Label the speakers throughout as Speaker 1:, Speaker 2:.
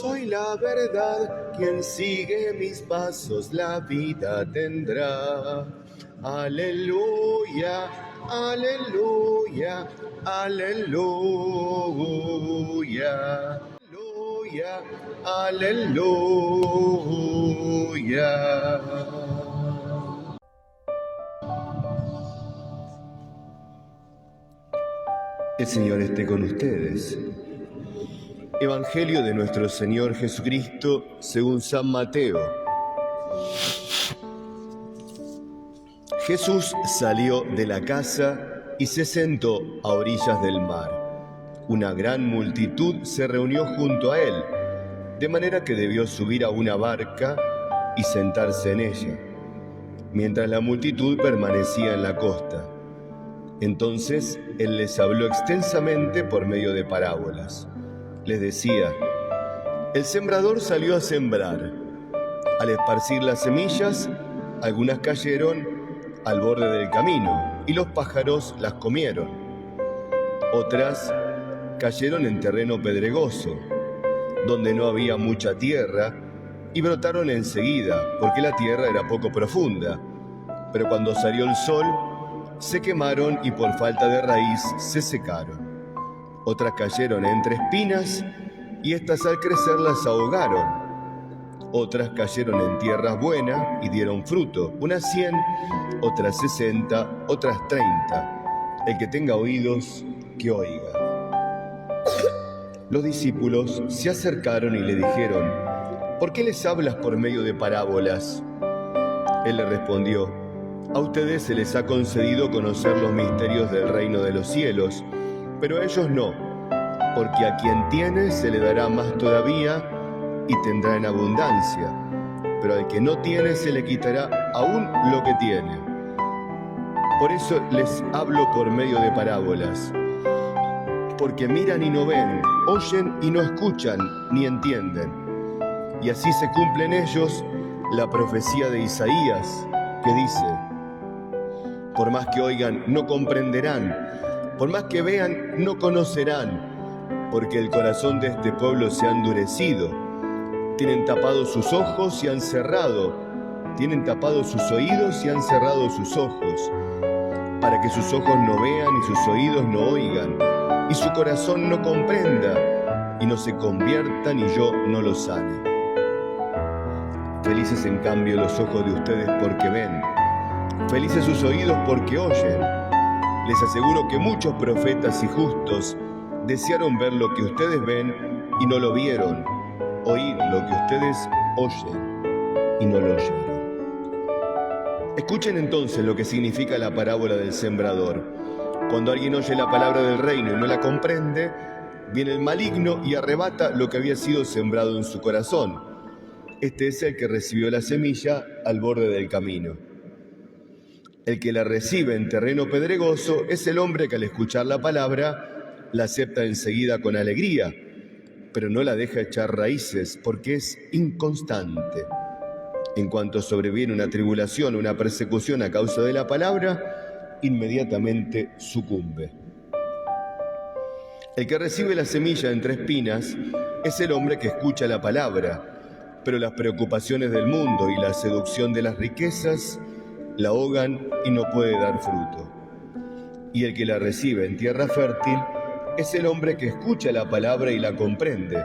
Speaker 1: soy la verdad, quien sigue mis pasos la vida tendrá. Aleluya, aleluya, aleluya. Aleluya, aleluya. El Señor esté con ustedes. Evangelio de nuestro Señor Jesucristo según San Mateo. Jesús salió de la casa y se sentó a orillas del mar. Una gran multitud se reunió junto a él, de manera que debió subir a una barca y sentarse en ella, mientras la multitud permanecía en la costa. Entonces él les habló extensamente por medio de parábolas. Les decía: el sembrador salió a sembrar. Al esparcir las semillas, algunas cayeron al borde del camino y los pájaros las comieron. Otras cayeron en terreno pedregoso, donde no había mucha tierra, y brotaron enseguida, porque la tierra era poco profunda. Pero cuando salió el sol, se quemaron y por falta de raíz se secaron. Otras cayeron entre espinas y éstas al crecer las ahogaron. Otras cayeron en tierra buena y dieron fruto, unas 100, otras 60, otras 30. El que tenga oídos, que oiga. Los discípulos se acercaron y le dijeron: ¿por qué les hablas por medio de parábolas? Él le respondió: a ustedes se les ha concedido conocer los misterios del reino de los cielos, pero a ellos no, porque a quien tiene se le dará más todavía y tendrá en abundancia, pero al que no tiene se le quitará aún lo que tiene. Por eso les hablo por medio de parábolas, porque miran y no ven, oyen y no escuchan ni entienden. Y así se cumple en ellos la profecía de Isaías, que dice: por más que oigan, no comprenderán, por más que vean, no conocerán, porque el corazón de este pueblo se ha endurecido. Tienen tapados sus ojos y han cerrado, tienen tapados sus oídos y han cerrado sus ojos, para que sus ojos no vean y sus oídos no oigan, y su corazón no comprenda, y no se conviertan y yo no los sane. Felices en cambio los ojos de ustedes porque ven, felices sus oídos porque oyen. Les aseguro que muchos profetas y justos desearon ver lo que ustedes ven y no lo vieron, oír lo que ustedes oyen y no lo oyeron. Escuchen entonces lo que significa la parábola del sembrador. Cuando alguien oye la palabra del reino y no la comprende, viene el maligno y arrebata lo que había sido sembrado en su corazón. Este es el que recibió la semilla al borde del camino. El que la recibe en terreno pedregoso es el hombre que al escuchar la palabra la acepta enseguida con alegría, pero no la deja echar raíces porque es inconstante. En cuanto sobreviene una tribulación o una persecución a causa de la palabra, inmediatamente sucumbe. El que recibe la semilla entre espinas es el hombre que escucha la palabra, pero las preocupaciones del mundo y la seducción de las riquezas la ahogan y no puede dar fruto. Y el que la recibe en tierra fértil es el hombre que escucha la palabra y la comprende.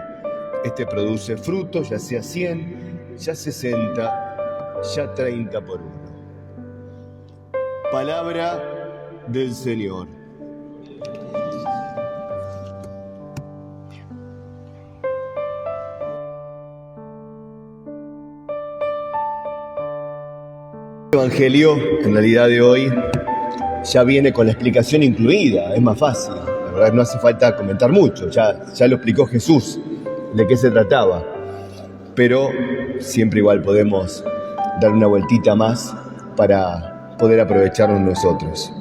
Speaker 1: Este produce fruto, ya sea 100, ya 60, ya 30 por uno. Palabra del Señor. El Evangelio, en realidad de hoy, ya viene con la explicación incluida, es más fácil. La verdad no hace falta comentar mucho, ya lo explicó Jesús de qué se trataba. Pero siempre igual podemos dar una vueltita más para poder aprovecharnos nosotros.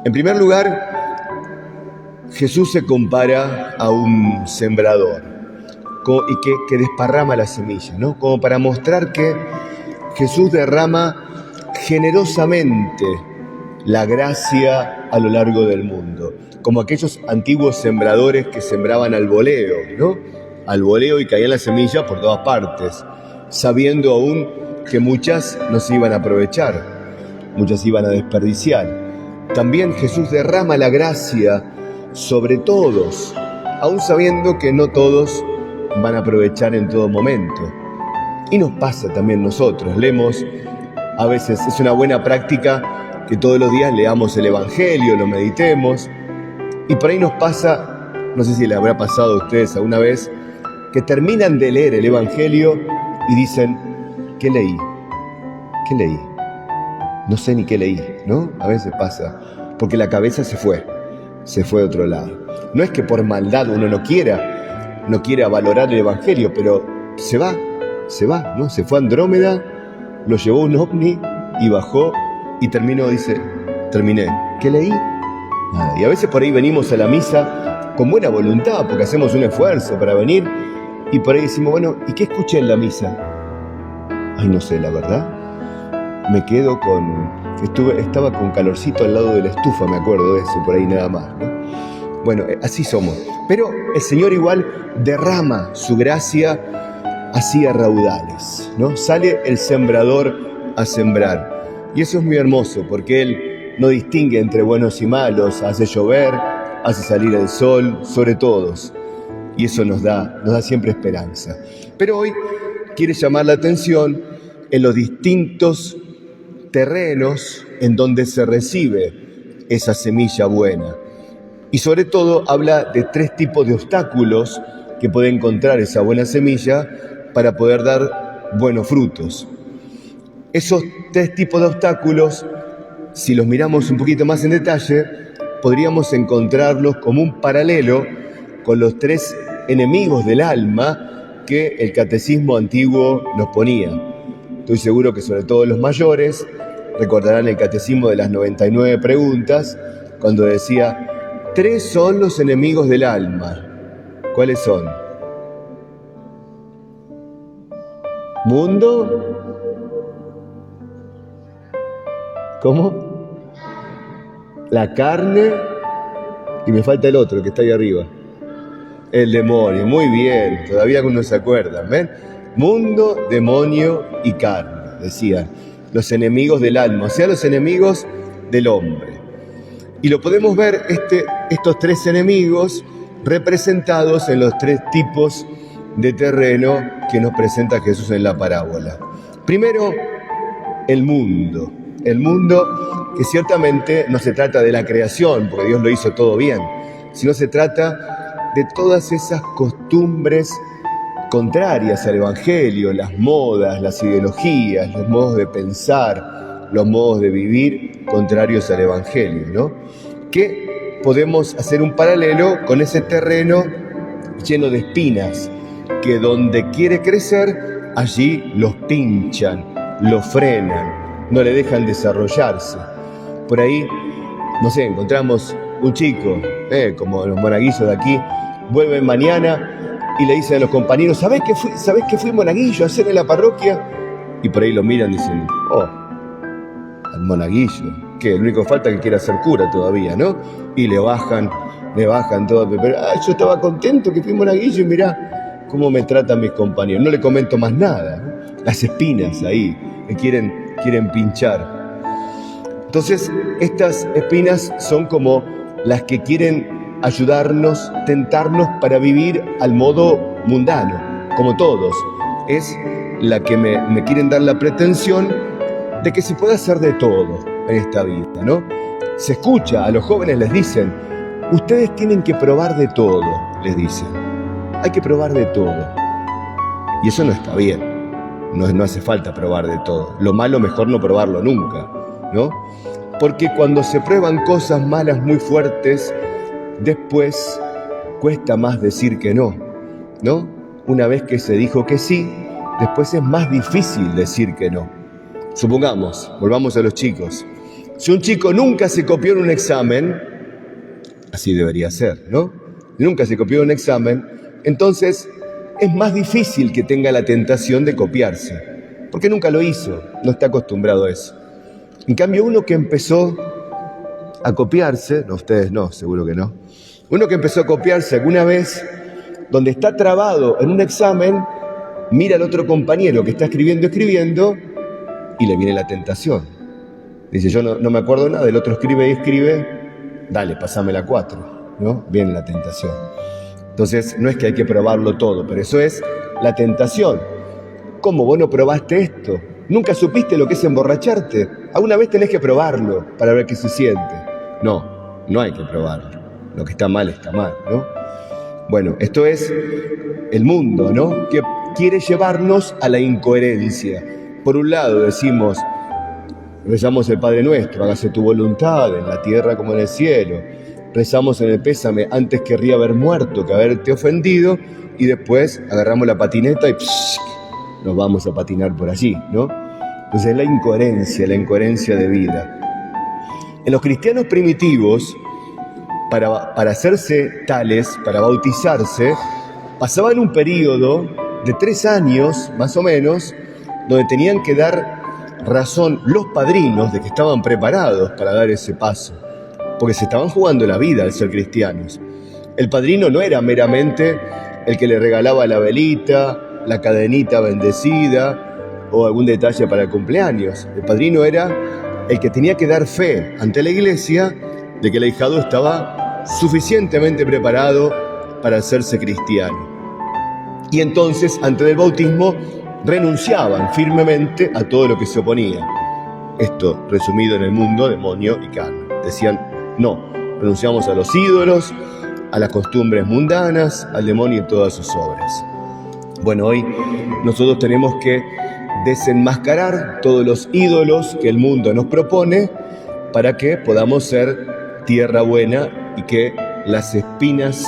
Speaker 1: En primer lugar, Jesús se compara a un sembrador que desparrama la semilla, ¿no? Como para mostrar que Jesús derrama generosamente la gracia a lo largo del mundo, como aquellos antiguos sembradores que sembraban al voleo, ¿no? al voleo y caían las semillas por todas partes, sabiendo aún que muchas no se iban a aprovechar, muchas iban a desperdiciar. También Jesús derrama la gracia sobre todos, aún sabiendo que no todos van a aprovechar en todo momento. Y nos pasa también nosotros, leemos, a veces es una buena práctica que todos los días leamos el Evangelio, lo meditemos, y por ahí nos pasa, no sé si le habrá pasado a ustedes alguna vez, que terminan de leer el Evangelio y dicen, ¿qué leí? ¿Qué leí? No sé ni qué leí, ¿no? A veces pasa, porque la cabeza se fue a otro lado. No es que por maldad uno no quiera valorar el Evangelio, pero se va, ¿no? Se fue a Andrómeda, lo llevó un ovni y bajó y terminó, dice, terminé. ¿Qué leí? Nada. Y a veces por ahí venimos a la misa con buena voluntad, porque hacemos un esfuerzo para venir, y por ahí decimos, bueno, ¿y qué escuché en la misa? Ay, no sé, la verdad. Me quedo estaba con calorcito al lado de la estufa, me acuerdo de eso, por ahí nada más, ¿no? Bueno, así somos. Pero el Señor igual derrama su gracia así a raudales, ¿no? Sale el sembrador a sembrar. Y eso es muy hermoso, porque Él no distingue entre buenos y malos, hace llover, hace salir el sol sobre todos. Y eso nos da siempre esperanza. Pero hoy quiere llamar la atención en los distintos terrenos en donde se recibe esa semilla buena. Y sobre todo habla de 3 tipos de obstáculos que puede encontrar esa buena semilla para poder dar buenos frutos. Esos 3 tipos de obstáculos, si los miramos un poquito más en detalle, podríamos encontrarlos como un paralelo con los 3 enemigos del alma que el catecismo antiguo nos ponía. Estoy seguro que sobre todo los mayores recordarán el catecismo de las 99 preguntas, cuando decía, 3 son los enemigos del alma. ¿Cuáles son? Mundo. ¿Cómo? La carne. Y me falta el otro que está ahí arriba. El demonio. Muy bien. Todavía uno se acuerda. ¿Ven? Mundo, demonio y carne. Decían. Los enemigos del alma. O sea, los enemigos del hombre. Y lo podemos ver, estos 3 enemigos representados en los 3 tipos de terreno que nos presenta Jesús en la parábola. Primero, el mundo. El mundo que ciertamente no se trata de la creación, porque Dios lo hizo todo bien, sino se trata de todas esas costumbres contrarias al Evangelio, las modas, las ideologías, los modos de pensar, los modos de vivir contrarios al Evangelio, ¿no? Que podemos hacer un paralelo con ese terreno lleno de espinas, que donde quiere crecer, allí los pinchan, los frenan, no le dejan desarrollarse. Por ahí, no sé, encontramos un chico, como los monaguillos de aquí, vuelven mañana y le dicen a los compañeros, ¿sabés que fui monaguillo a hacer en la parroquia? Y por ahí lo miran y dicen, oh, al monaguillo, que el único falta que quiera ser cura todavía, ¿no? Y le bajan todo, pero yo estaba contento que fui monaguillo y mirá cómo me tratan mis compañeros. No le comento más nada, ¿no? Las espinas ahí, que quieren pinchar. Entonces, estas espinas son como las que quieren ayudarnos, tentarnos para vivir al modo mundano, como todos. Es la que me quieren dar la pretensión de que se puede hacer de todo en esta vida, ¿no? Se escucha, a los jóvenes les dicen, ustedes tienen que probar de todo, les dicen. Hay que probar de todo. Y eso no está bien. No hace falta probar de todo. Lo malo mejor no probarlo nunca, ¿no? Porque cuando se prueban cosas malas muy fuertes, después cuesta más decir que no, ¿no? Una vez que se dijo que sí, después es más difícil decir que no. Supongamos, volvamos a los chicos. Si un chico nunca se copió en un examen, así debería ser, ¿no? Nunca se copió en un examen, entonces es más difícil que tenga la tentación de copiarse, porque nunca lo hizo, no está acostumbrado a eso. En cambio, uno que empezó a copiarse, no, ustedes no, seguro que no, uno que empezó a copiarse alguna vez, donde está trabado en un examen, mira al otro compañero que está escribiendo y le viene la tentación. Dice, yo no me acuerdo nada, el otro escribe y escribe, dale, pasame la 4, ¿no? Viene la tentación. Entonces, no es que hay que probarlo todo, pero eso es la tentación. ¿Cómo vos no probaste esto? ¿Nunca supiste lo que es emborracharte? Alguna vez tenés que probarlo para ver qué se siente. No hay que probarlo. Lo que está mal, ¿no? Bueno, esto es el mundo, ¿no? Que quiere llevarnos a la incoherencia. Por un lado decimos, rezamos el Padre Nuestro, hágase tu voluntad en la tierra como en el cielo. Rezamos en el pésame, antes querría haber muerto que haberte ofendido, y después agarramos la patineta y nos vamos a patinar por allí, ¿no? Entonces la incoherencia de vida. En los cristianos primitivos, para hacerse tales, para bautizarse, pasaban un periodo de 3 años, más o menos, donde tenían que dar razón los padrinos de que estaban preparados para dar ese paso, porque se estaban jugando la vida al ser cristianos. El padrino no era meramente el que le regalaba la velita, la cadenita bendecida o algún detalle para el cumpleaños. El padrino era el que tenía que dar fe ante la iglesia de que el ahijado estaba suficientemente preparado para hacerse cristiano. Y entonces, antes del bautismo, renunciaban firmemente a todo lo que se oponía. Esto resumido en el mundo, demonio y carne. Decían, no, renunciamos a los ídolos, a las costumbres mundanas, al demonio y todas sus obras. Bueno, hoy nosotros tenemos que desenmascarar todos los ídolos que el mundo nos propone para que podamos ser tierra buena y que las espinas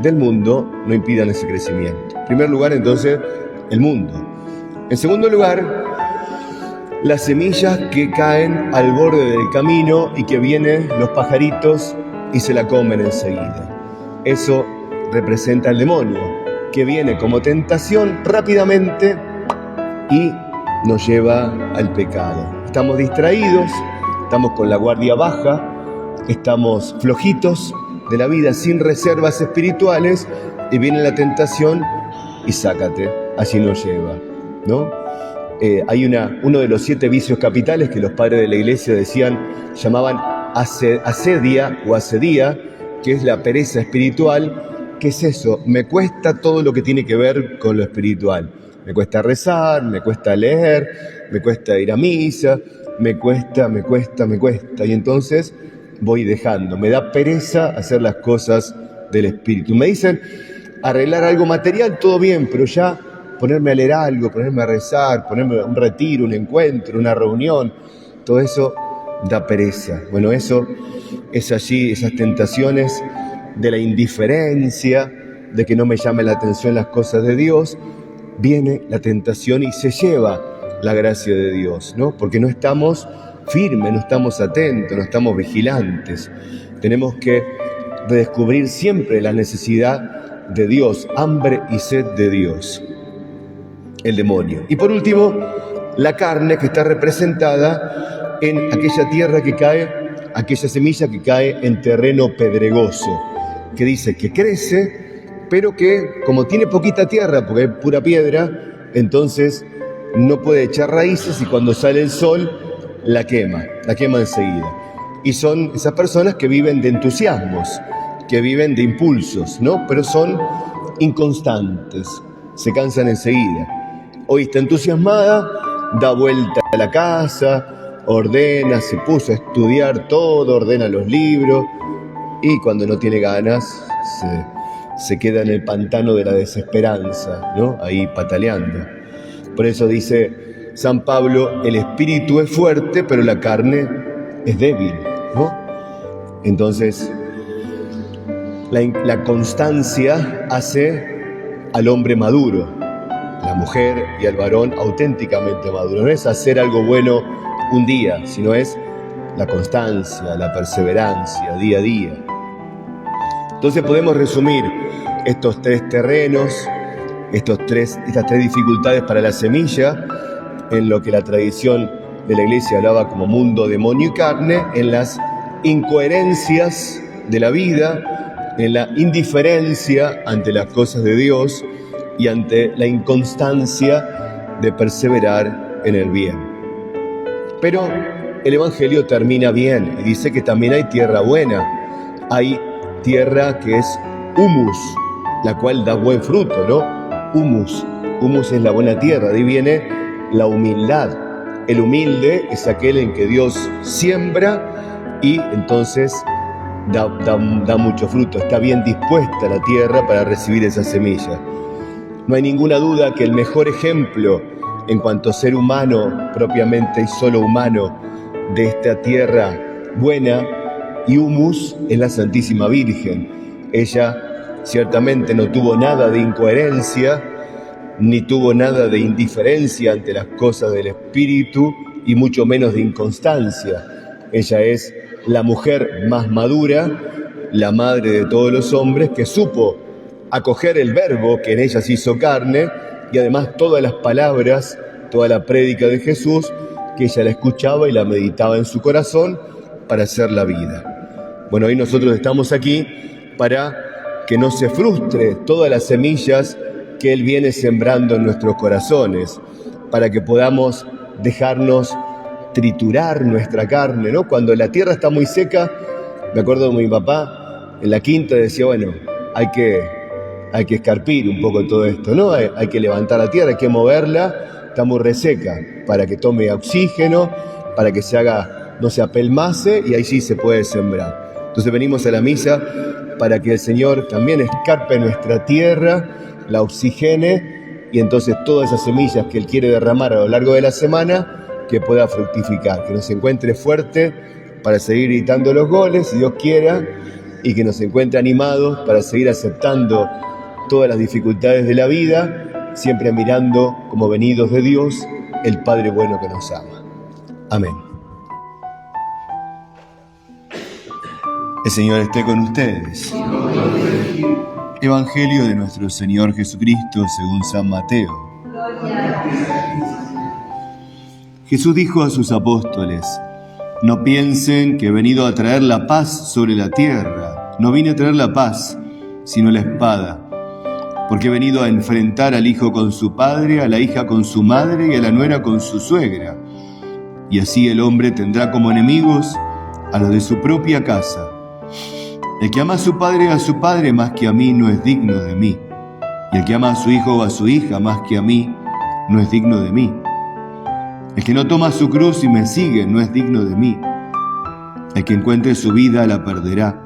Speaker 1: del mundo no impidan ese crecimiento. En primer lugar, entonces, el mundo. En segundo lugar, las semillas que caen al borde del camino y que vienen los pajaritos y se la comen enseguida. Eso representa al demonio, que viene como tentación rápidamente y nos lleva al pecado. Estamos distraídos, estamos con la guardia baja, estamos flojitos de la vida, sin reservas espirituales, y viene la tentación y sácate, así nos lleva, ¿no? Hay uno de los 7 vicios capitales que los padres de la iglesia llamaban asedia o asedía, que es la pereza espiritual. ¿Qué es eso? Me cuesta todo lo que tiene que ver con lo espiritual. Me cuesta rezar, me cuesta leer, me cuesta ir a misa, me cuesta. Y entonces voy dejando. Me da pereza hacer las cosas del espíritu. Me dicen arreglar algo material, todo bien, pero ya ponerme a leer algo, ponerme a rezar, ponerme a un retiro, un encuentro, una reunión, todo eso da pereza. Bueno, eso es allí, esas tentaciones de la indiferencia, de que no me llamen la atención las cosas de Dios. Viene la tentación y se lleva la gracia de Dios, ¿no? Porque no estamos firmes, no estamos atentos, no estamos vigilantes. Tenemos que redescubrir siempre la necesidad de Dios, hambre y sed de Dios. El demonio. Y por último, la carne, que está representada en aquella tierra que cae, aquella semilla que cae en terreno pedregoso, que dice que crece, pero que como tiene poquita tierra, porque es pura piedra, entonces no puede echar raíces, y cuando sale el sol la quema enseguida. Y son esas personas que viven de entusiasmos, que viven de impulsos, ¿no? Pero son inconstantes, se cansan enseguida. Hoy está entusiasmada, da vuelta a la casa, ordena, se puso a estudiar todo, ordena los libros, y cuando no tiene ganas se queda en el pantano de la desesperanza, ¿no? Ahí pataleando. Por eso dice San Pablo, el espíritu es fuerte, pero la carne es débil, ¿no? Entonces, la constancia hace al hombre maduro, a la mujer y al varón auténticamente maduro. No es hacer algo bueno un día, sino es la constancia, la perseverancia, día a día. Entonces podemos resumir estos 3 terrenos, estas 3 dificultades para la semilla, en lo que la tradición de la iglesia hablaba como mundo, demonio y carne, en las incoherencias de la vida, en la indiferencia ante las cosas de Dios y ante la inconstancia de perseverar en el bien. Pero el Evangelio termina bien y dice que también hay tierra buena. Hay tierra que es humus, la cual da buen fruto, ¿no? Humus es la buena tierra, de ahí viene la humildad. El humilde es aquel en que Dios siembra y entonces da mucho fruto, está bien dispuesta la tierra para recibir esa semilla. No hay ninguna duda que el mejor ejemplo en cuanto a ser humano, propiamente y solo humano, de esta tierra buena y humus es la Santísima Virgen. Ella ciertamente no tuvo nada de incoherencia, ni tuvo nada de indiferencia ante las cosas del Espíritu y mucho menos de inconstancia. Ella es la mujer más madura, la madre de todos los hombres, que supo acoger el verbo que en ella se hizo carne y además todas las palabras, toda la prédica de Jesús, que ella la escuchaba y la meditaba en su corazón para hacer la vida. Bueno, hoy nosotros estamos aquí para que no se frustre todas las semillas que Él viene sembrando en nuestros corazones, para que podamos dejarnos triturar nuestra carne, ¿no? Cuando la tierra está muy seca, me acuerdo de mi papá, en la quinta decía, bueno, hay que escarpir un poco todo esto, ¿no? Hay que levantar la tierra, hay que moverla, está muy reseca, para que tome oxígeno, para que se haga, no se apelmace, y ahí sí se puede sembrar. Entonces venimos a la misa para que el Señor también escarpe nuestra tierra, la oxigene, y entonces todas esas semillas que Él quiere derramar a lo largo de la semana, que pueda fructificar, que nos encuentre fuerte para seguir gritando los goles, si Dios quiera, y que nos encuentre animados para seguir aceptando todas las dificultades de la vida, siempre mirando como venidos de Dios, el Padre bueno que nos ama. Amén. El Señor esté con ustedes. Evangelio de nuestro Señor Jesucristo según San Mateo. Jesús dijo a sus apóstoles: no piensen que he venido a traer la paz sobre la tierra. No vine a traer la paz, sino la espada. Porque he venido a enfrentar al hijo con su padre, a la hija con su madre y a la nuera con su suegra. Y así el hombre tendrá como enemigos a los de su propia casa. El que ama a su padre o a su padre más que a mí no es digno de mí. Y el que ama a su hijo o a su hija más que a mí no es digno de mí. El que no toma su cruz y me sigue no es digno de mí. El que encuentre su vida la perderá,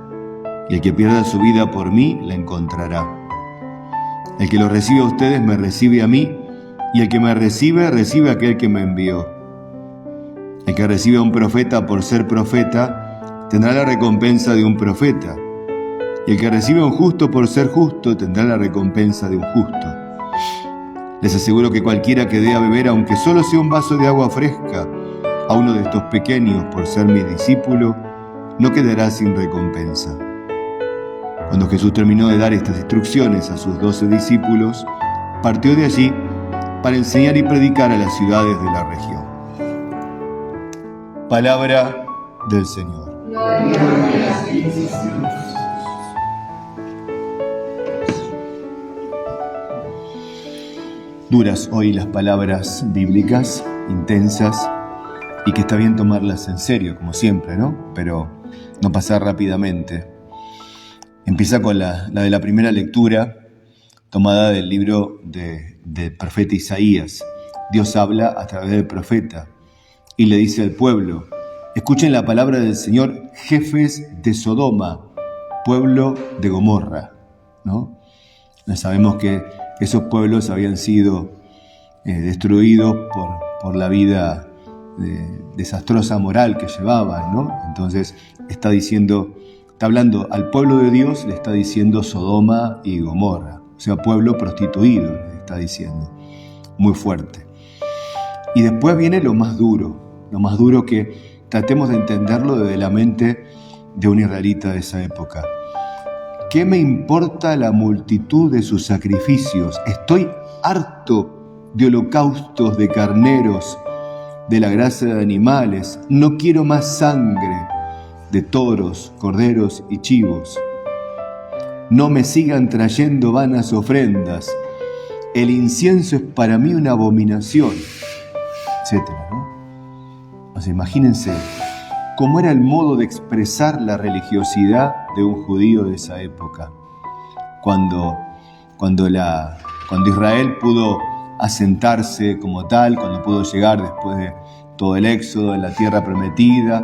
Speaker 1: y el que pierda su vida por mí la encontrará. El que lo recibe a ustedes me recibe a mí, y el que me recibe, recibe a aquel que me envió. El que recibe a un profeta por ser profeta, tendrá la recompensa de un profeta, y el que recibe a un justo por ser justo, tendrá la recompensa de un justo. Les aseguro que cualquiera que dé a beber, aunque solo sea un vaso de agua fresca, a uno de estos pequeños por ser mi discípulo, no quedará sin recompensa. Cuando Jesús terminó de dar estas instrucciones a sus 12 discípulos, partió de allí para enseñar y predicar a las ciudades de la región. Palabra del Señor. Duras hoy las palabras bíblicas, intensas, y que está bien tomarlas en serio, como siempre, ¿no? Pero no pasar rápidamente. Empieza con la de la primera lectura, tomada del libro del profeta Isaías. Dios habla a través del profeta y le dice al pueblo: escuchen la palabra del Señor, jefes de Sodoma, pueblo de Gomorra, ¿no? Sabemos que esos pueblos habían sido destruidos por la vida desastrosa moral que llevaban, ¿no? Entonces está hablando al pueblo de Dios, le está diciendo Sodoma y Gomorra, o sea, pueblo prostituido, le está diciendo, muy fuerte. Y después viene lo más duro que tratemos de entenderlo desde la mente de un israelita de esa época. ¿Qué me importa la multitud de sus sacrificios? Estoy harto de holocaustos de carneros, de la grasa de animales. No quiero más sangre de toros, corderos y chivos. no me sigan trayendo vanas ofrendas. El incienso es para mí una abominación, etcétera, ¿no? O sea, imagínense cómo era el modo de expresar la religiosidad de un judío de esa época. Cuando Israel pudo asentarse como tal, cuando pudo llegar después de todo el éxodo en la tierra prometida,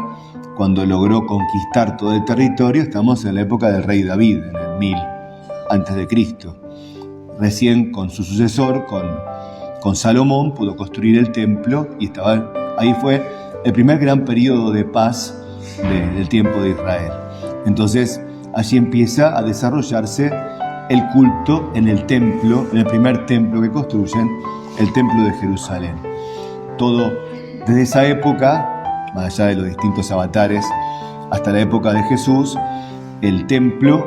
Speaker 1: cuando logró conquistar todo el territorio, estamos en la época del rey David, en el 1000 a.C. Recién con su sucesor, con Salomón, pudo construir el templo y ahí fue el primer gran periodo de paz del tiempo de Israel. Entonces, allí empieza a desarrollarse el culto en el templo, en el primer templo que construyen, el templo de Jerusalén. Todo desde esa época, más allá de los distintos avatares, hasta la época de Jesús, el templo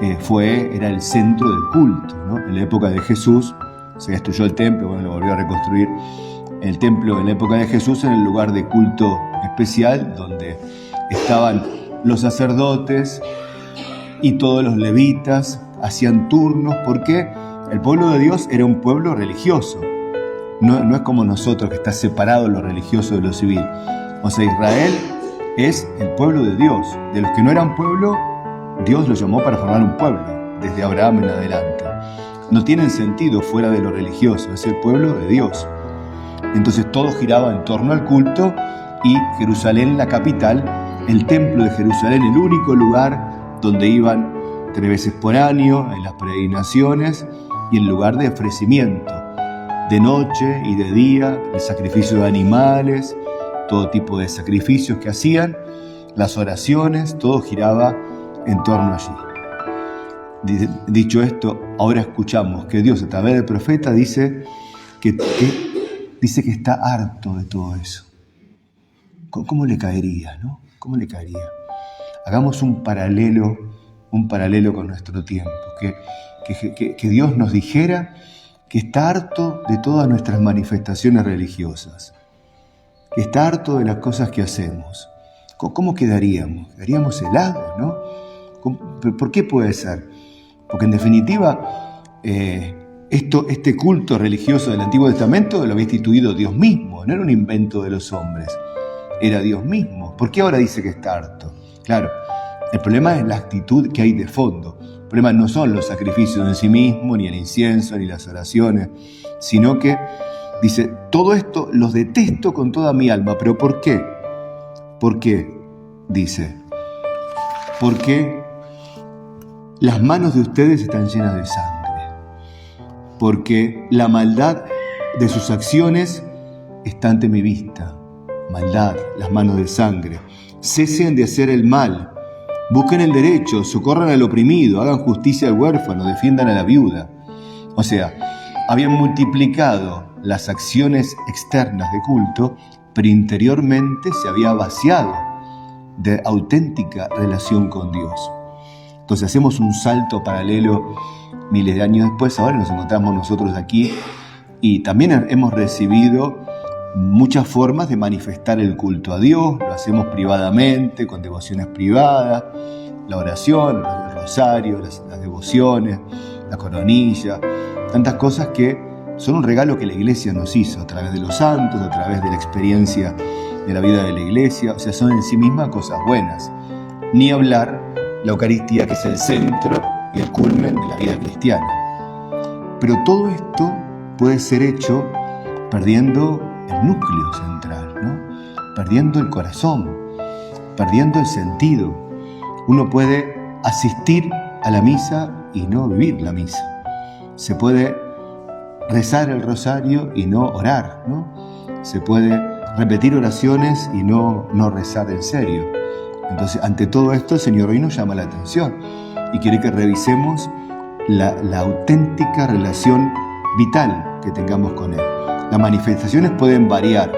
Speaker 1: era el centro del culto, ¿no? En la época de Jesús se destruyó el templo, lo volvió a reconstruir. El templo en la época de Jesús era el lugar de culto especial donde estaban los sacerdotes y todos los levitas, hacían turnos, porque el pueblo de Dios era un pueblo religioso. No es como nosotros, que está separado lo religioso de lo civil. O sea, Israel es el pueblo de Dios. De los que no eran pueblo, Dios los llamó para formar un pueblo, desde Abraham en adelante. No tienen sentido fuera de lo religioso, es el pueblo de Dios. Entonces todo giraba en torno al culto y Jerusalén, la capital, el templo de Jerusalén, el único lugar donde iban 3 veces por año en las peregrinaciones y el lugar de ofrecimiento, de noche y de día, el sacrificio de animales, todo tipo de sacrificios que hacían, las oraciones, todo giraba en torno allí. Dicho esto, ahora escuchamos que Dios a través del profeta dice que está harto de todo eso. ¿Cómo le caería, no? ¿Cómo le caería? Hagamos un paralelo con nuestro tiempo, que Dios nos dijera que está harto de todas nuestras manifestaciones religiosas, que está harto de las cosas que hacemos. ¿Cómo quedaríamos? Quedaríamos helados, ¿no? ¿Por qué puede ser? Porque en definitiva, este culto religioso del Antiguo Testamento lo había instituido Dios mismo, no era un invento de los hombres, era Dios mismo. ¿Por qué ahora dice que está harto? Claro, el problema es la actitud que hay de fondo. El problema no son los sacrificios en sí mismos, ni el incienso, ni las oraciones, sino que dice, todo esto los detesto con toda mi alma. ¿Pero por qué? ¿Por qué? Dice, porque las manos de ustedes están llenas de sangre, porque la maldad de sus acciones está ante mi vista. Maldad, las manos de sangre. Cesen de hacer el mal, busquen el derecho, socorran al oprimido, hagan justicia al huérfano, defiendan a la viuda. O sea, habían multiplicado las acciones externas de culto, pero interiormente se había vaciado de auténtica relación con Dios. Entonces hacemos un salto paralelo miles de años después, ahora nos encontramos nosotros aquí y también hemos recibido muchas formas de manifestar el culto a Dios. Lo hacemos privadamente, con devociones privadas, la oración, el rosario, las devociones, la coronilla, tantas cosas que son un regalo que la Iglesia nos hizo a través de los santos, a través de la experiencia de la vida de la Iglesia. O sea, son en sí mismas cosas buenas. Ni hablar la Eucaristía, que es el centro y el culmen de la vida cristiana. Pero todo esto puede ser hecho perdiendo el núcleo central, ¿no? Perdiendo el corazón, perdiendo el sentido. Uno puede asistir a la misa y no vivir la misa. Se puede rezar el rosario y no orar, ¿no? Se puede repetir oraciones y no rezar en serio. Entonces, ante todo esto, el Señor hoy nos llama la atención y quiere que revisemos la auténtica relación vital que tengamos con Él. Las manifestaciones pueden variar,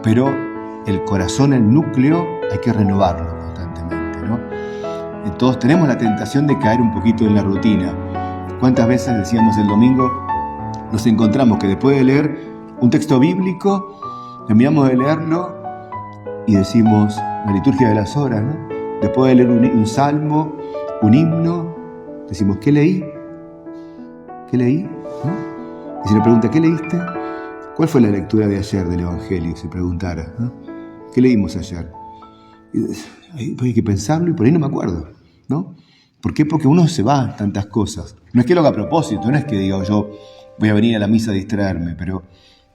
Speaker 1: pero el corazón, el núcleo, hay que renovarlo constantemente, ¿no? Todos tenemos la tentación de caer un poquito en la rutina. ¿Cuántas veces, decíamos el domingo, nos encontramos que después de leer un texto bíblico, terminamos de leerlo y decimos la liturgia de las horas, ¿no? Después de leer un salmo, un himno,
Speaker 2: decimos, ¿qué leí? ¿Qué leí? ¿No? Y si le pregunta, ¿qué leíste? ¿Cuál fue la lectura de ayer del Evangelio? Si preguntara, ¿no? ¿Qué leímos ayer? Y hay que pensarlo y por ahí no me acuerdo, ¿no? ¿Por qué? Porque uno se va a tantas cosas. No es que lo haga a propósito, no es que diga yo voy a venir a la misa a distraerme, pero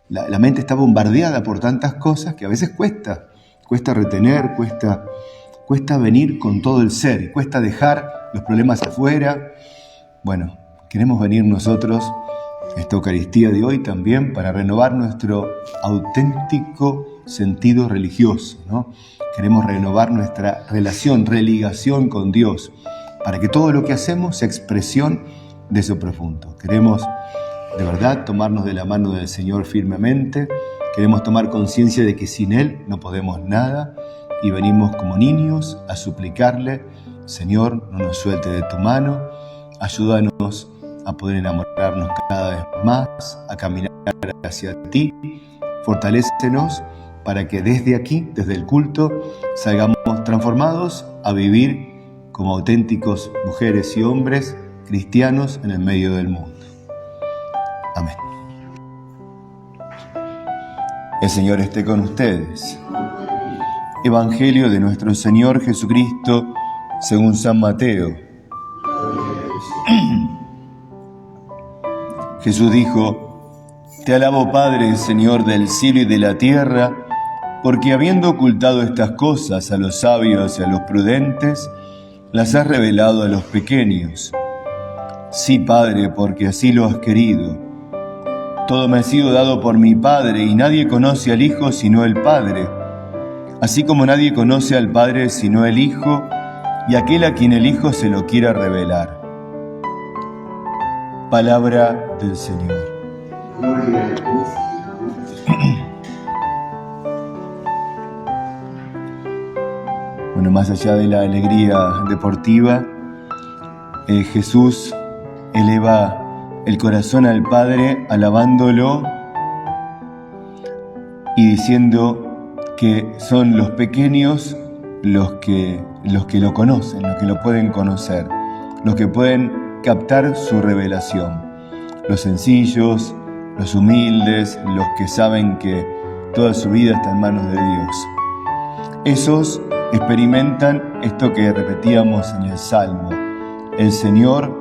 Speaker 2: la mente está bombardeada por tantas cosas que a veces cuesta retener, cuesta venir con todo el ser, cuesta dejar los problemas afuera. Bueno, queremos venir nosotros a esta Eucaristía de hoy también para renovar nuestro auténtico sentido religioso, ¿no? Queremos renovar nuestra religación con Dios, para que todo lo que hacemos sea expresión de eso profundo. Queremos de verdad tomarnos de la mano del Señor firmemente, queremos tomar conciencia de que sin Él no podemos nada y venimos como niños a suplicarle, Señor, no nos suelte de tu mano, ayúdanos a poder enamorarnos cada vez más, a caminar hacia ti, fortalécenos para que desde aquí, desde el culto, salgamos transformados a vivir como auténticos mujeres y hombres cristianos en el medio del mundo. Amén. El Señor esté con ustedes. Evangelio de nuestro Señor Jesucristo según San Mateo. Jesús dijo: Te alabo, Padre, Señor del cielo y de la tierra, porque habiendo ocultado estas cosas a los sabios y a los prudentes, las has revelado a los pequeños. Sí, Padre, porque así lo has querido. Todo me ha sido dado por mi Padre, y nadie conoce al Hijo sino el Padre, así como nadie conoce al Padre sino el Hijo, y aquel a quien el Hijo se lo quiera revelar. Palabra del Señor. Bueno, más allá de la alegría deportiva, Jesús eleva el corazón al Padre alabándolo y diciendo que son los pequeños los que lo conocen, los que lo pueden conocer, los que pueden captar su revelación. Los sencillos, los humildes, los que saben que toda su vida está en manos de Dios. Esos experimentan esto que repetíamos en el Salmo: el Señor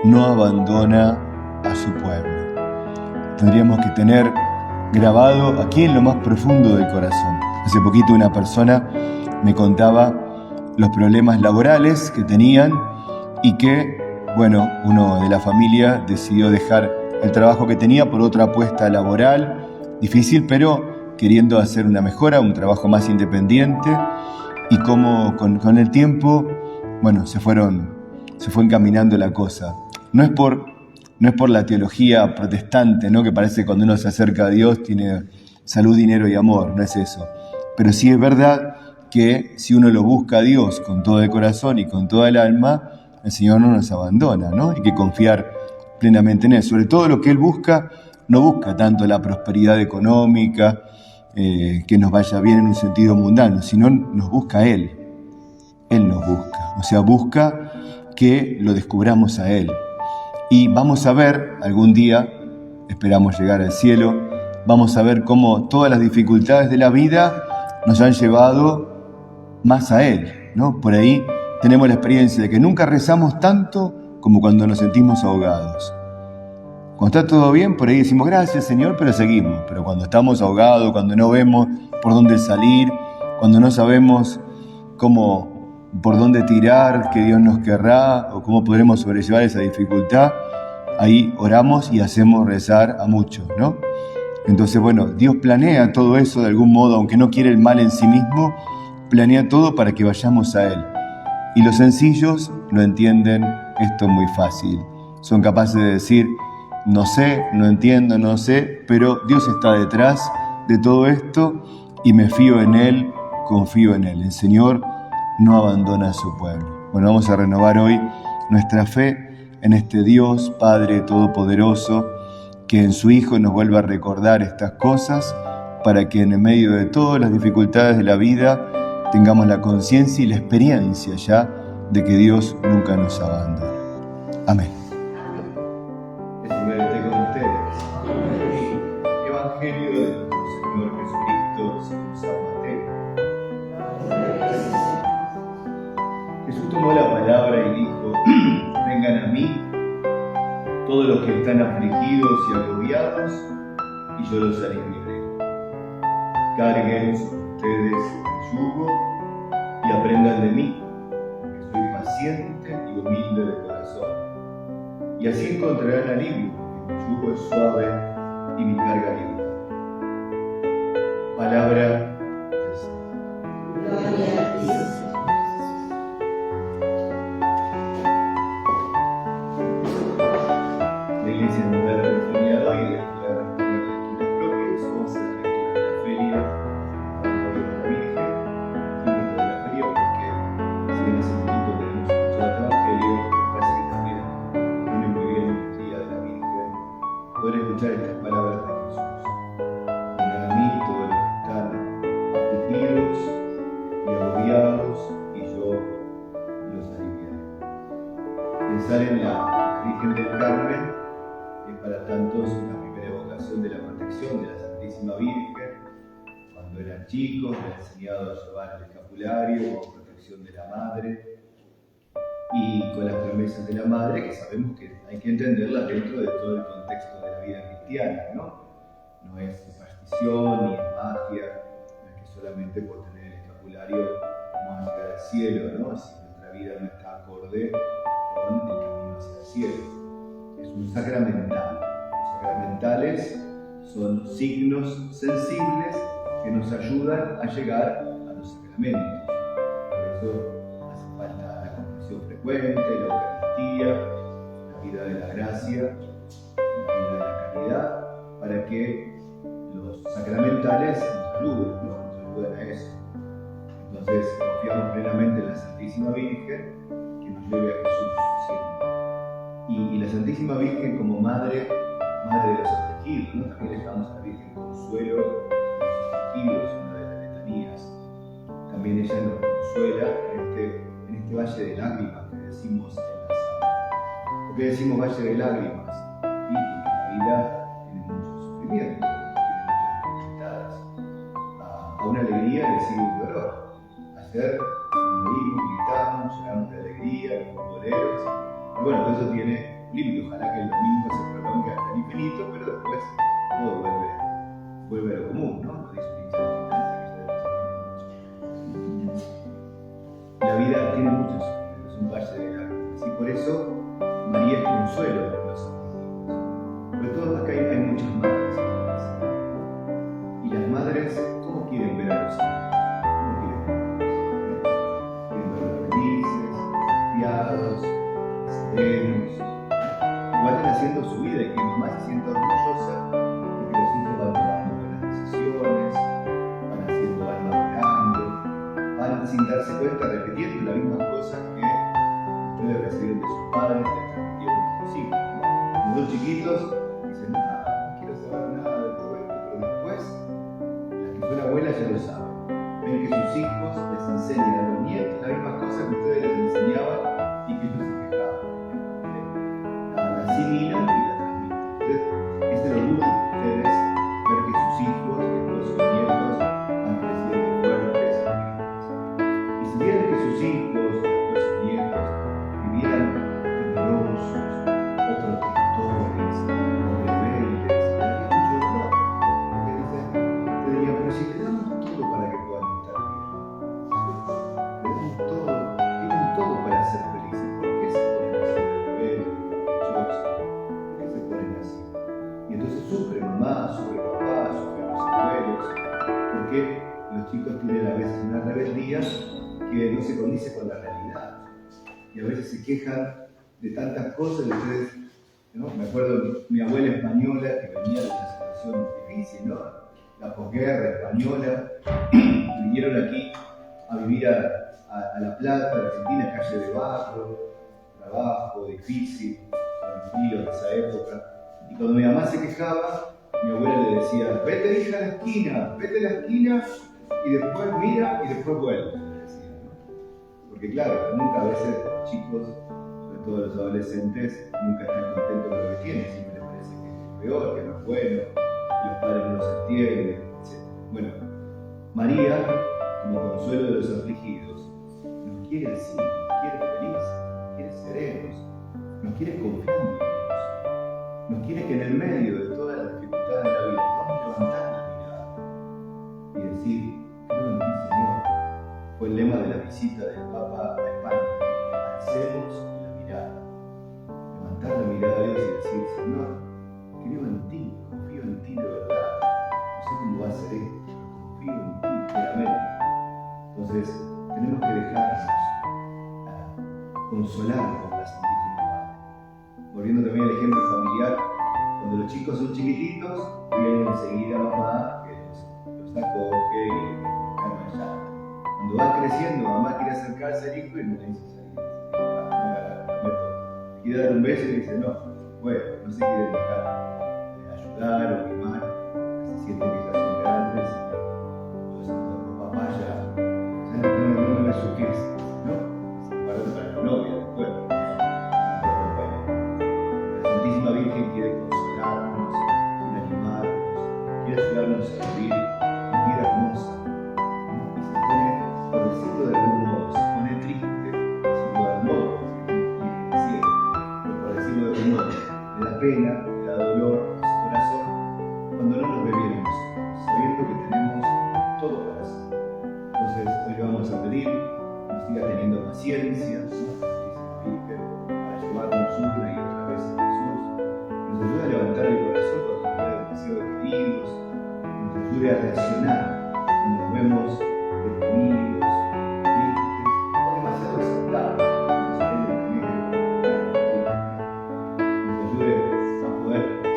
Speaker 2: no abandona a su pueblo. Tendríamos que tener grabado aquí en lo más profundo del corazón. Hace poquito una persona me contaba los problemas laborales que tenían y que, bueno, uno de la familia decidió dejar el trabajo que tenía por otra apuesta laboral, difícil, pero queriendo hacer una mejora, un trabajo más independiente, y cómo con el tiempo, bueno, se fue encaminando la cosa. No es por la teología protestante, ¿no?, que parece que cuando uno se acerca a Dios tiene salud, dinero y amor, no es eso. Pero sí es verdad que si uno lo busca a Dios con todo el corazón y con toda el alma, el Señor no nos abandona, ¿no? Hay que confiar plenamente en Él. Sobre todo lo que Él busca, no busca tanto la prosperidad económica, que nos vaya bien en un sentido mundano, sino nos busca a Él. Él nos busca, o sea, busca que lo descubramos a Él. Y vamos a ver algún día, esperamos llegar al cielo, vamos a ver cómo todas las dificultades de la vida nos han llevado más a Él, ¿no? Por ahí tenemos la experiencia de que nunca rezamos tanto como cuando nos sentimos ahogados. Cuando está todo bien, por ahí decimos gracias, Señor, pero seguimos. Pero cuando estamos ahogados, cuando no vemos por dónde salir, cuando no sabemos por dónde tirar, qué Dios nos querrá o cómo podremos sobrellevar esa dificultad, ahí oramos y hacemos rezar a muchos, ¿no? Entonces, bueno, Dios planea todo eso de algún modo, aunque no quiere el mal en sí mismo, planea todo para que vayamos a Él. Y los sencillos lo entienden esto muy fácil. Son capaces de decir: no sé, no entiendo, no sé, pero Dios está detrás de todo esto y me fío en Él, confío en Él. El Señor no abandona a su pueblo. Bueno, vamos a renovar hoy nuestra fe en este Dios Padre Todopoderoso, que en su Hijo nos vuelva a recordar estas cosas para que en el medio de todas las dificultades de la vida tengamos la conciencia y la experiencia ya de que Dios nunca nos abandona. Amén.
Speaker 1: El Señor esté con ustedes. Evangelio de nuestro Señor Jesucristo según San Mateo. Jesús tomó la palabra y dijo: vengan a mí todos los que están afligidos y agobiados, y yo los aliviaré. Carguen ustedes el yugo y aprendan de mí, que soy paciente y humilde de corazón, y así encontrarán alivio, porque mi yugo es suave y mi carga liviana. Palabra del Señor. Gloria a Dios. La Iglesia nos da la oportunidad hoy de estudiar lecturas propias. Vamos a hacer la lectura de la feria cuando hoy la Virgen, el de la feria, porque si en ese momento tenemos escuchado el Evangelio, me parece que también viene muy bien el día de la Virgen poder escuchar estas palabras de Jesús. Vengan a mí todos los que están afligidos y agobiados, y yo los aliviaré. Pensar en la Virgen del Carmen es para tantos la primera evocación de la protección de la Santísima Virgen. Cuando eran chicos, les ha enseñado a llevar el escapulario o protección de la Madre, y con las promesas de la Madre, que sabemos que hay que entenderlas dentro de todo el contexto de la vida cristiana, ¿no? No es superstición ni es magia, no es que solamente por tener el escapulario vamos a llegar al cielo, ¿no? Si nuestra vida no está acorde con el camino hacia el cielo. Es un sacramental. Los sacramentales son signos sensibles que nos ayudan a llegar a los sacramentos. Por eso hace falta la confesión frecuente, la Eucaristía, la vida de la gracia, la vida de la caridad, para que los sacramentales nos ayuden, ¿no? Nos ayuden a eso. Entonces confiamos plenamente en la Santísima Virgen que nos lleve a Jesús siempre. Y la Santísima Virgen como Madre de los afligidos, ¿no? También le llamamos a la Virgen Consuelo de los afligidos, una de las letanías. También ella nos consuela en este valle de lágrimas que decimos en la Santa. ¿Por qué decimos valle de lágrimas? Y la vida tiene mucho sufrimiento, tiene muchas dificultades. A una alegría le sigue un dolor. Ayer sonreímos, gritamos, lloramos de alegría, los boleros. Y bueno, eso tiene límite. Ojalá que el domingo se prolongue hasta el infinito, pero después todo vuelve a lo común, ¿no? Lo dice una instancia que ya la vida tiene muchos sufrimientos, es un valle de lágrimas. Y por eso María es consuelo de los afligidos. Pero todos acá hay muchas madres. Y las madres, ¿cómo quieren ver a los hijos? ¿Cómo quieren verlos? Quieren verlos felices, confiados, serenos. Igual están haciendo su vida y que mi mamá se sienta orgullosa porque los hijos van tomando buenas decisiones, van haciendo, van madurando, van sin darse cuenta repitiendo las mismas cosas que ustedes reciben de sus padres, les transmitieron a sus hijos, ¿no? Los dos chiquitos dicen: no quiero saber nada de todo esto, pero después las que son abuelas ya lo saben. Ven que sus hijos les enseñan a los nietos las mismas cosas que ustedes les enseñaban y que ellos se quejaban. La asimilan y la transmiten. Entonces, es el orgullo de ustedes ver que sus hijos, después sus nietos, van creciendo fuertes y firmes. Y si vieran que sus hijos, después sus nietos, vivieran temerosos, o protectores, o rebeldes, les daría mucho dolor. Porque dicen, te dirían: pero si le damos todo para que puedan estar bien, le damos todo, tienen todo para ser felices, ¿por qué se ponen así de rebeldes? ¿Por qué se ponen así? Y entonces sufre mamá, sufre papá, sufren los abuelos, porque los chicos tienen a veces una rebeldía que no se condice con la realidad. Y a veces se quejan de tantas cosas y ustedes, ¿no? Me acuerdo de mi abuela española que venía de una situación difícil, ¿no? La posguerra española, vinieron aquí a vivir a La Plata, a la Argentina, calle de barro, trabajo difícil, con el frío de esa época. Y cuando mi mamá se quejaba, mi abuela le decía: vete, hija, a la esquina y después mira y después vuelve, le decía, ¿no? Porque claro, nunca a veces los chicos, sobre
Speaker 2: todos los adolescentes nunca están contentos con lo que tienen, siempre les parece que es peor, que no es bueno, que los padres no los entienden, etc. Bueno, María, como consuelo de los afligidos, nos quiere así, nos quiere felices, nos quiere serenos, nos quiere confiando en Dios, nos quiere que en el medio de todas las dificultades de la vida vamos a levantar la mirada y decir, creo en ti, Señor. Fue el lema de la visita del Papa a España: alcemos la mirada. Levantar la mirada a Dios y decir, Señor, creo en ti, confío en ti de verdad. No sé cómo va a ser esto, pero confío en ti plenamente. Entonces, tenemos que dejarnos consolar por la Santísima Madre. Volviendo también al ejemplo familiar, cuando los chicos son chiquititos, vienen enseguida mamá que los acoge y los calma el llanto. Cuando va creciendo, mamá quiere acercarse al hijo y no le dice salir, no me toque. Quiere dar un beso y le dice no. Bueno, no se quiere dejar ayudar o mimar, se siente que ya son grandes y los papás ya no me sugieren, ¿no? Se guardan para la novia después. La Santísima Virgen quiere consolarnos, quiere animarnos, quiere ayudarnos a vivir una vida hermosa. Y se pone, por decirlo de algún modo, se pone triste, sin duda de modo, pero por decirlo de algún modo, le da pena, le da dolor a su corazón cuando no nos ve bien en nosotros, sabiendo que tenemos todo para hacer. Entonces, hoy le vamos a pedir que nos siga teniendo paciencia, para llevarnos una y otra vez a Jesús, que nos ayude a levantar el corazón cuando nos vemos demasiado caídos, que nos ayude a reaccionar cuando nos vemos deprimidos, tristes o demasiado exaltados.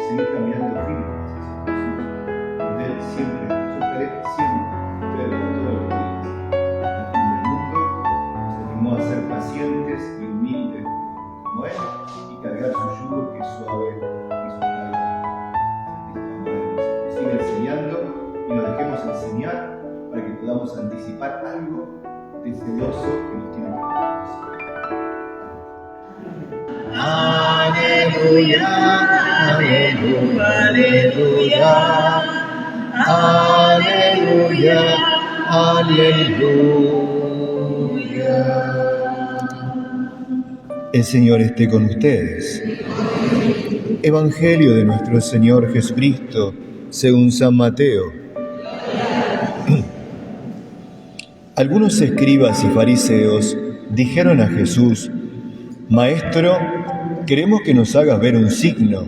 Speaker 2: Seguir caminando firmes hacia Jesús, donde Él siempre está. Yo estaré siempre ustedes todos los días. Hasta el fin del mundo nos animó a ser pacientes y humildes como Él y cargar su yugo que es suave y su carga ligera. Nos sigue enseñando y nos dejemos enseñar para que podamos anticipar algo de ese gozo que nos tiene que dar.
Speaker 1: Aleluya, aleluya, aleluya, aleluya, aleluya. El Señor esté con ustedes. Evangelio de nuestro Señor Jesucristo, según San Mateo. Algunos escribas y fariseos dijeron a Jesús: Maestro, queremos que nos hagas ver un signo.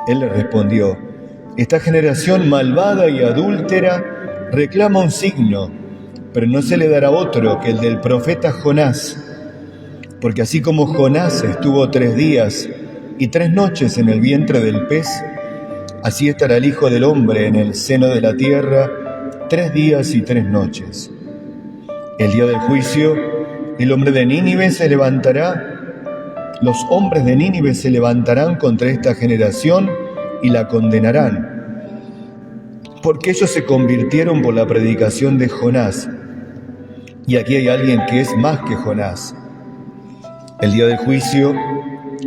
Speaker 1: Él les respondió: Esta generación malvada y adúltera reclama un signo, pero no se le dará otro que el del profeta Jonás. Porque así como Jonás estuvo 3 días y 3 noches en el vientre del pez, así estará el Hijo del Hombre en el seno de la tierra 3 días y 3 noches. El día del juicio, el hombre de Nínive se levantará. Los hombres de Nínive se levantarán contra esta generación y la condenarán, porque ellos se convirtieron por la predicación de Jonás. Y aquí hay alguien que es más que Jonás. El día del juicio,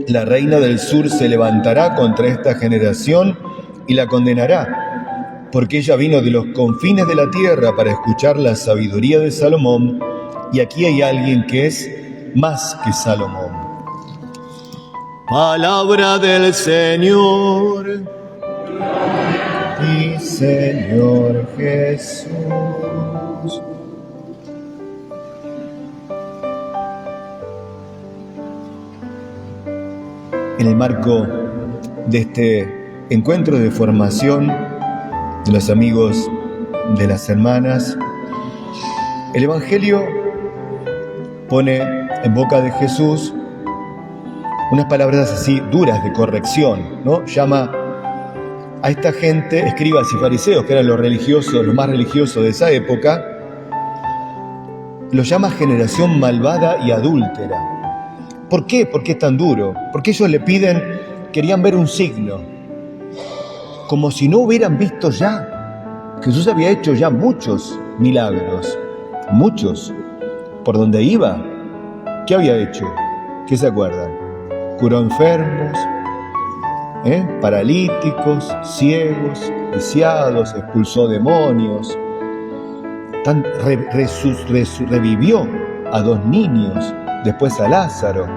Speaker 1: la reina del sur se levantará contra esta generación y la condenará, porque ella vino de los confines de la tierra para escuchar la sabiduría de Salomón, y aquí hay alguien que es más que Salomón. Palabra del Señor. Y Señor Jesús. En el marco de este encuentro de formación de los amigos de las hermanas, el Evangelio pone en boca de Jesús unas palabras así duras de corrección, ¿no? Llama a esta gente, escribas y fariseos, que eran los religiosos, los más religiosos de esa época, los llama generación malvada y adúltera. ¿Por qué? ¿Por qué es tan duro? Porque ellos le piden, querían ver un signo, como si no hubieran visto ya. Jesús había hecho ya muchos milagros, muchos. ¿Por donde iba? ¿Qué había hecho?
Speaker 3: ¿Qué se acuerdan? Curó enfermos, paralíticos, ciegos, lisiados, expulsó demonios. Revivió a 2 niños, después a Lázaro.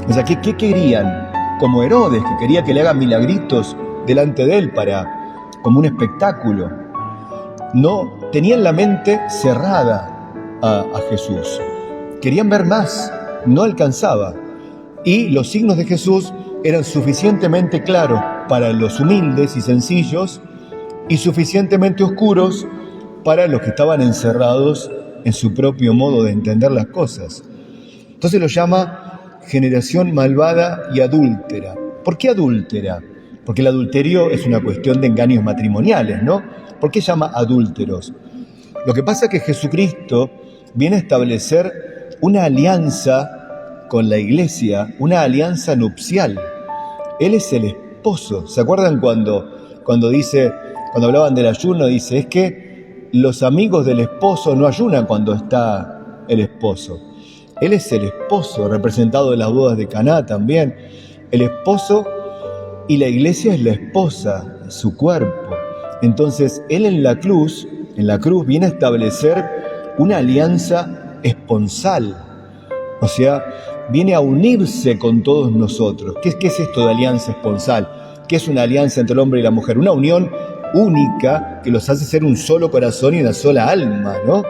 Speaker 3: O sea, ¿qué querían? Como Herodes, que quería que le hagan milagritos delante de él como un espectáculo. No, tenían la mente cerrada a Jesús. Querían ver más, no alcanzaba. Y los signos de Jesús eran suficientemente claros para los humildes y sencillos y suficientemente oscuros para los que estaban encerrados en su propio modo de entender las cosas. Entonces lo llama generación malvada y adúltera. ¿Por qué adúltera? Porque el adulterio es una cuestión de engaños matrimoniales, ¿no? ¿Por qué llama adúlteros? Lo que pasa es que Jesucristo viene a establecer una alianza con la iglesia, una alianza nupcial. Él es el esposo. ¿Se acuerdan cuando hablaban del ayuno? Dice, es que los amigos del esposo no ayunan cuando está el esposo. Él es el esposo, representado en las bodas de Caná también. El esposo y la iglesia es la esposa, su cuerpo. Entonces, él en la cruz viene a establecer una alianza esponsal. O sea, viene a unirse con todos nosotros. ¿Qué es esto de alianza esponsal? ¿Qué es una alianza entre el hombre y la mujer? Una unión única que los hace ser un solo corazón y una sola alma, ¿no?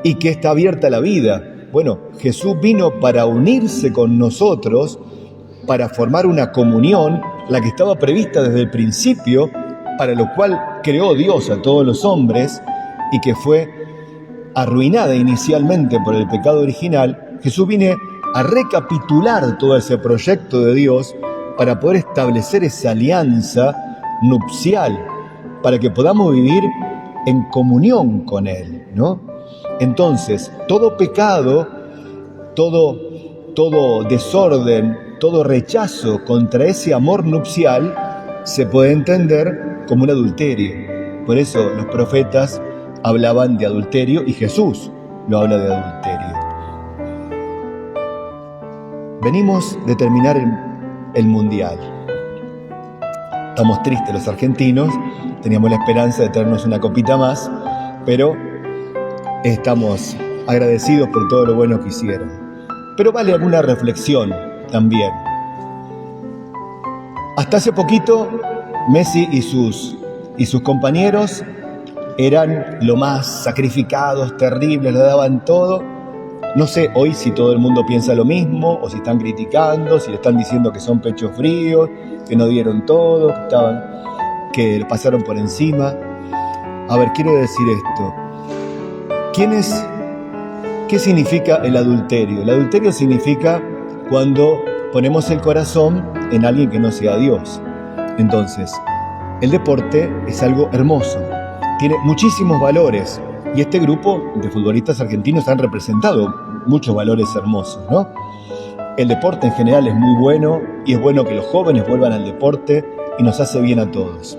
Speaker 3: Y que está abierta a la vida. Bueno, Jesús vino para unirse con nosotros, para formar una comunión, la que estaba prevista desde el principio, para lo cual creó Dios a todos los hombres y que fue arruinada inicialmente por el pecado original. Jesús viene a recapitular todo ese proyecto de Dios para poder establecer esa alianza nupcial, para que podamos vivir en comunión con Él, ¿no? Entonces, todo pecado, todo desorden, todo rechazo contra ese amor nupcial se puede entender como un adulterio. Por eso los profetas hablaban de adulterio y Jesús lo habla de adulterio. Venimos de terminar el Mundial. Estamos tristes los argentinos, teníamos la esperanza de tenernos una copita más, pero estamos agradecidos por todo lo bueno que hicieron. Pero vale alguna reflexión también. Hasta hace poquito, Messi y sus compañeros eran lo más sacrificados, terribles, le daban todo. No sé hoy si todo el mundo piensa lo mismo, o si están criticando, si le están diciendo que son pechos fríos, que no dieron todo, que pasaron por encima. A ver, quiero decir esto. ¿Qué significa el adulterio? El adulterio significa cuando ponemos el corazón en alguien que no sea Dios. Entonces, el deporte es algo hermoso, tiene muchísimos valores y este grupo de futbolistas argentinos han representado muchos valores hermosos, ¿no? El deporte en general es muy bueno y es bueno que los jóvenes vuelvan al deporte y nos hace bien a todos.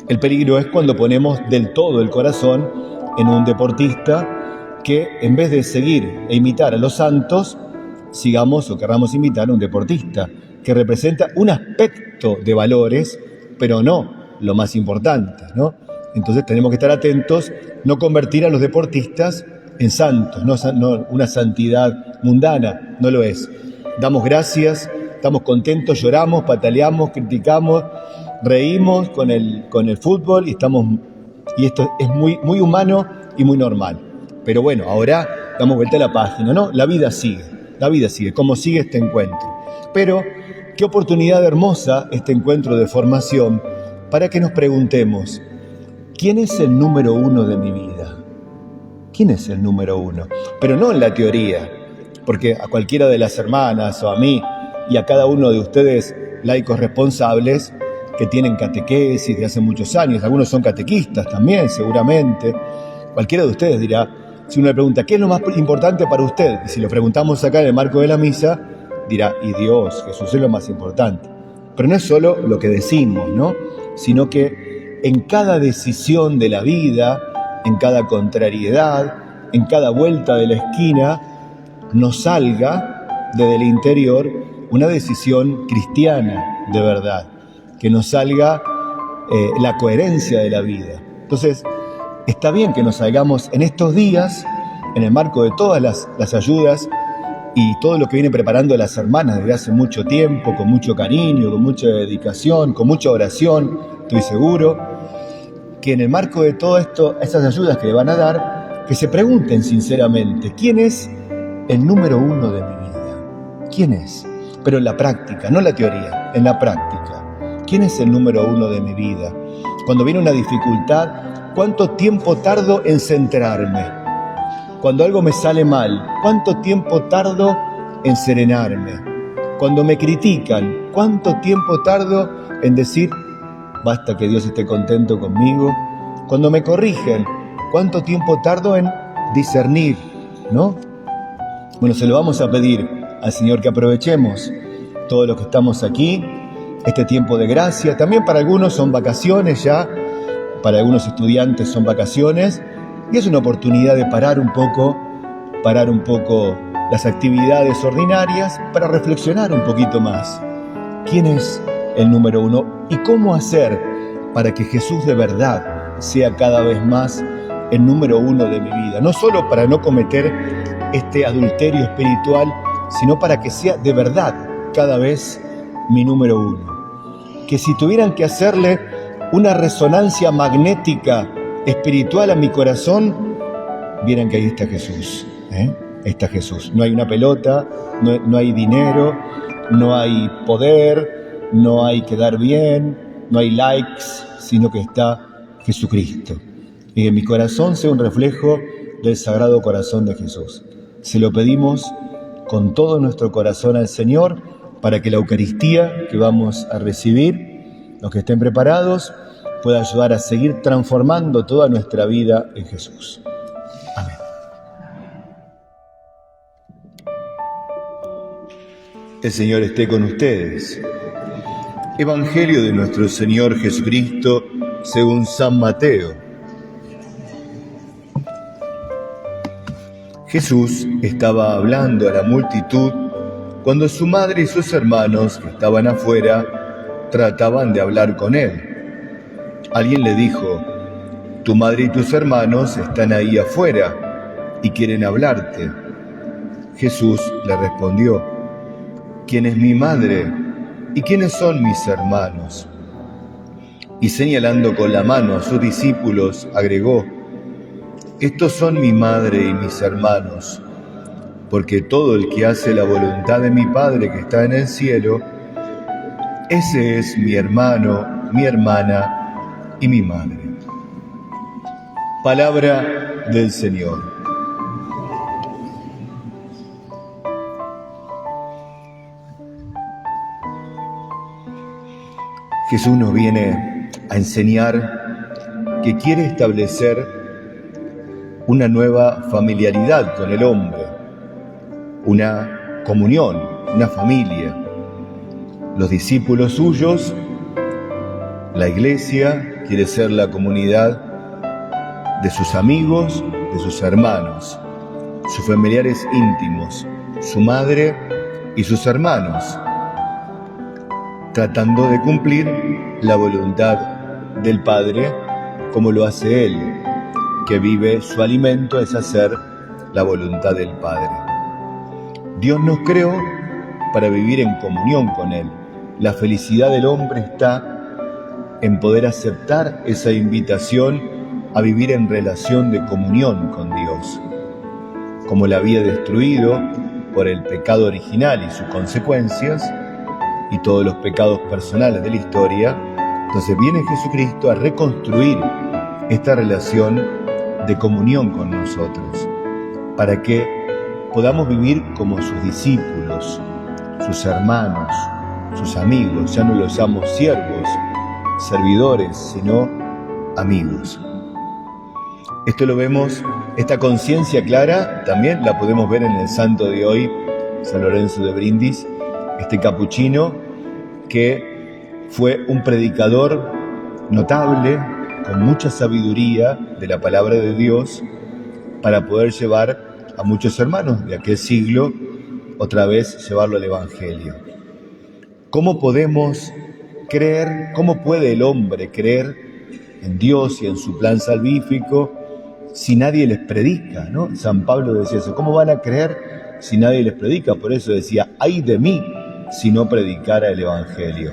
Speaker 3: El peligro es cuando ponemos del todo el corazón en un deportista que en vez de seguir e imitar a los santos, sigamos o querramos imitar a un deportista que representa un aspecto de valores, pero no lo más importante, ¿no? Entonces tenemos que estar atentos, no convertir a los deportistas en santos, no una santidad mundana, no lo es. Damos gracias, estamos contentos, lloramos, pataleamos, criticamos, reímos con el fútbol y esto es muy, muy humano y muy normal. Pero bueno, ahora damos vuelta a la página, ¿no? La vida sigue, como sigue este encuentro. Pero qué oportunidad hermosa este encuentro de formación para que nos preguntemos, ¿quién es el número 1 de mi vida? ¿Quién es el número 1? Pero no en la teoría, porque a cualquiera de las hermanas o a mí y a cada uno de ustedes, laicos responsables, que tienen catequesis de hace muchos años, algunos son catequistas también, seguramente, cualquiera de ustedes dirá, si uno le pregunta, ¿qué es lo más importante para usted? Y si lo preguntamos acá en el marco de la misa, dirá, y Dios, Jesús es lo más importante. Pero no es solo lo que decimos, ¿no? Sino que en cada decisión de la vida, en cada contrariedad, en cada vuelta de la esquina, nos salga desde el interior una decisión cristiana de verdad, que nos salga la coherencia de la vida. Entonces, está bien que nos salgamos en estos días, en el marco de todas las ayudas y todo lo que vienen preparando las hermanas desde hace mucho tiempo, con mucho cariño, con mucha dedicación, con mucha oración, estoy seguro, que en el marco de todo esto, esas ayudas que le van a dar, que se pregunten sinceramente, ¿quién es el número uno de mi vida? ¿Quién es? Pero en la práctica, no en la teoría, en la práctica. ¿Quién es el número uno de mi vida? Cuando viene una dificultad, ¿cuánto tiempo tardo en centrarme? Cuando algo me sale mal, ¿cuánto tiempo tardo en serenarme? Cuando me critican, ¿cuánto tiempo tardo en decir, basta que Dios esté contento conmigo? Cuando me corrigen, ¿cuánto tiempo tardo en discernir? ¿No? Bueno, se lo vamos a pedir al Señor que aprovechemos todos los que estamos aquí, este tiempo de gracia. También para algunos son vacaciones ya, para algunos estudiantes son vacaciones, y es una oportunidad de parar un poco las actividades ordinarias para reflexionar un poquito más. ¿Quién es el número uno? ¿Y cómo hacer para que Jesús de verdad sea cada vez más el número uno de mi vida? No solo para no cometer este adulterio espiritual, sino para que sea de verdad cada vez mi número uno. Que si tuvieran que hacerle una resonancia magnética espiritual a mi corazón, vieran que ahí está Jesús, Ahí está Jesús. No hay una pelota, no hay dinero, no hay poder, no hay quedar bien, no hay likes, sino que está Jesucristo. Y que mi corazón sea un reflejo del Sagrado Corazón de Jesús. Se lo pedimos con todo nuestro corazón al Señor para que la Eucaristía que vamos a recibir, los que estén preparados, pueda ayudar a seguir transformando toda nuestra vida en Jesús. Amén. El Señor esté con ustedes. Evangelio de nuestro Señor Jesucristo según San Mateo. Jesús estaba hablando a la multitud cuando su madre y sus hermanos, que estaban afuera, trataban de hablar con él. Alguien le dijo, tu madre y tus hermanos están ahí afuera y quieren hablarte. Jesús le respondió, ¿quién es mi madre y quiénes son mis hermanos? Y señalando con la mano a sus discípulos, agregó, estos son mi madre y mis hermanos, porque todo el que hace la voluntad de mi Padre que está en el cielo, ese es mi hermano, mi hermana y mi madre. Palabra del Señor. Jesús nos viene a enseñar que quiere establecer una nueva familiaridad con el hombre, una comunión, una familia. Los discípulos suyos, la Iglesia, quiere ser la comunidad de sus amigos, de sus hermanos, sus familiares íntimos, su madre y sus hermanos, tratando de cumplir la voluntad del Padre como lo hace Él, que vive su alimento es hacer la voluntad del Padre. Dios nos creó para vivir en comunión con Él. La felicidad del hombre está en poder aceptar esa invitación a vivir en relación de comunión con Dios. Como la había destruido por el pecado original y sus consecuencias, y todos los pecados personales de la historia, entonces viene Jesucristo a reconstruir esta relación de comunión con nosotros, para que podamos vivir como sus discípulos, sus hermanos, sus amigos. Ya no los llamo siervos, servidores, sino amigos. Esto lo vemos, esta conciencia clara también la podemos ver en el santo de hoy, San Lorenzo de Brindis, este capuchino que fue un predicador notable, con mucha sabiduría de la palabra de Dios, para poder llevar a muchos hermanos de aquel siglo otra vez llevarlo al Evangelio. ¿Cómo podemos creer, cómo puede el hombre creer en Dios y en su plan salvífico si nadie les predica, ¿no? San Pablo decía eso, ¿cómo van a creer si nadie les predica? Por eso decía, ¡ay de mí si no predicara el Evangelio!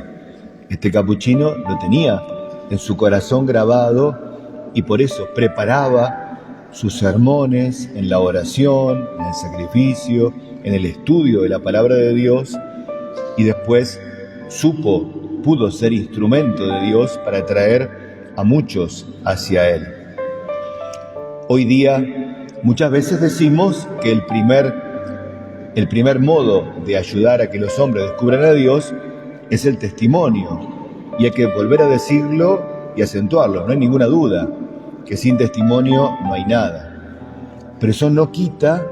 Speaker 3: Este capuchino lo tenía en su corazón grabado y por eso preparaba sus sermones en la oración, en el sacrificio, en el estudio de la palabra de Dios, y después pudo ser instrumento de Dios para atraer a muchos hacia Él. Hoy día muchas veces decimos que el primer modo de ayudar a que los hombres descubran a Dios es el testimonio, y hay que volver a decirlo y acentuarlo. No hay ninguna duda que sin testimonio no hay nada, pero eso no quita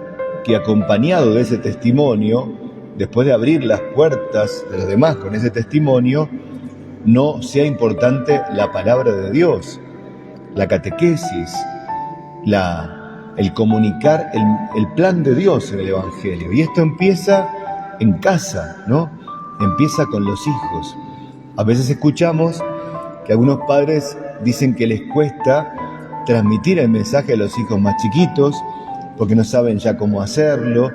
Speaker 3: que acompañado de ese testimonio, después de abrir las puertas de los demás con ese testimonio, no sea importante la palabra de Dios, la catequesis, el comunicar el plan de Dios en el Evangelio. Y esto empieza en casa, ¿no? Empieza con los hijos. A veces escuchamos que algunos padres dicen que les cuesta transmitir el mensaje a los hijos más chiquitos porque no saben ya cómo hacerlo,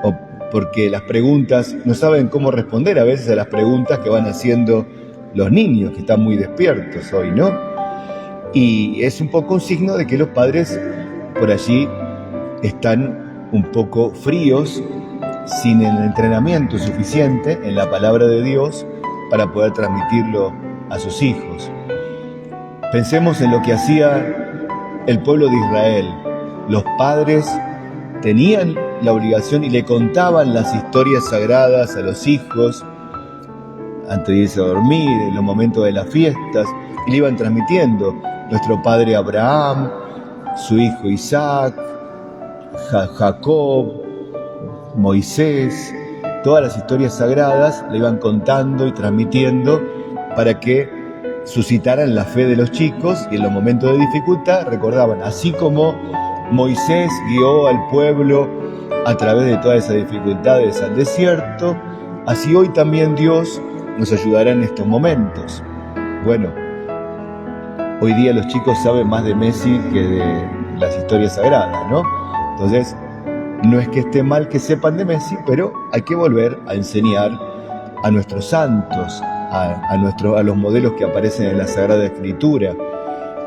Speaker 3: o porque las preguntas, no saben cómo responder a veces a las preguntas que van haciendo los niños, que están muy despiertos hoy, ¿no? Y es un poco un signo de que los padres por allí están un poco fríos, sin el entrenamiento suficiente en la palabra de Dios para poder transmitirlo a sus hijos. Pensemos en lo que hacía el pueblo de Israel. Los padres tenían la obligación y le contaban las historias sagradas a los hijos antes de irse a dormir, en los momentos de las fiestas, y le iban transmitiendo. Nuestro padre Abraham, su hijo Isaac, Jacob, Moisés, todas las historias sagradas le iban contando y transmitiendo para que suscitaran la fe de los chicos, y en los momentos de dificultad recordaban, así como Moisés guió al pueblo a través de todas esas dificultades al desierto, así hoy también Dios nos ayudará en estos momentos. Bueno, hoy día los chicos saben más de Messi que de las historias sagradas, ¿no? Entonces, no es que esté mal que sepan de Messi, pero hay que volver a enseñar a nuestros santos, a los modelos que aparecen en la Sagrada Escritura,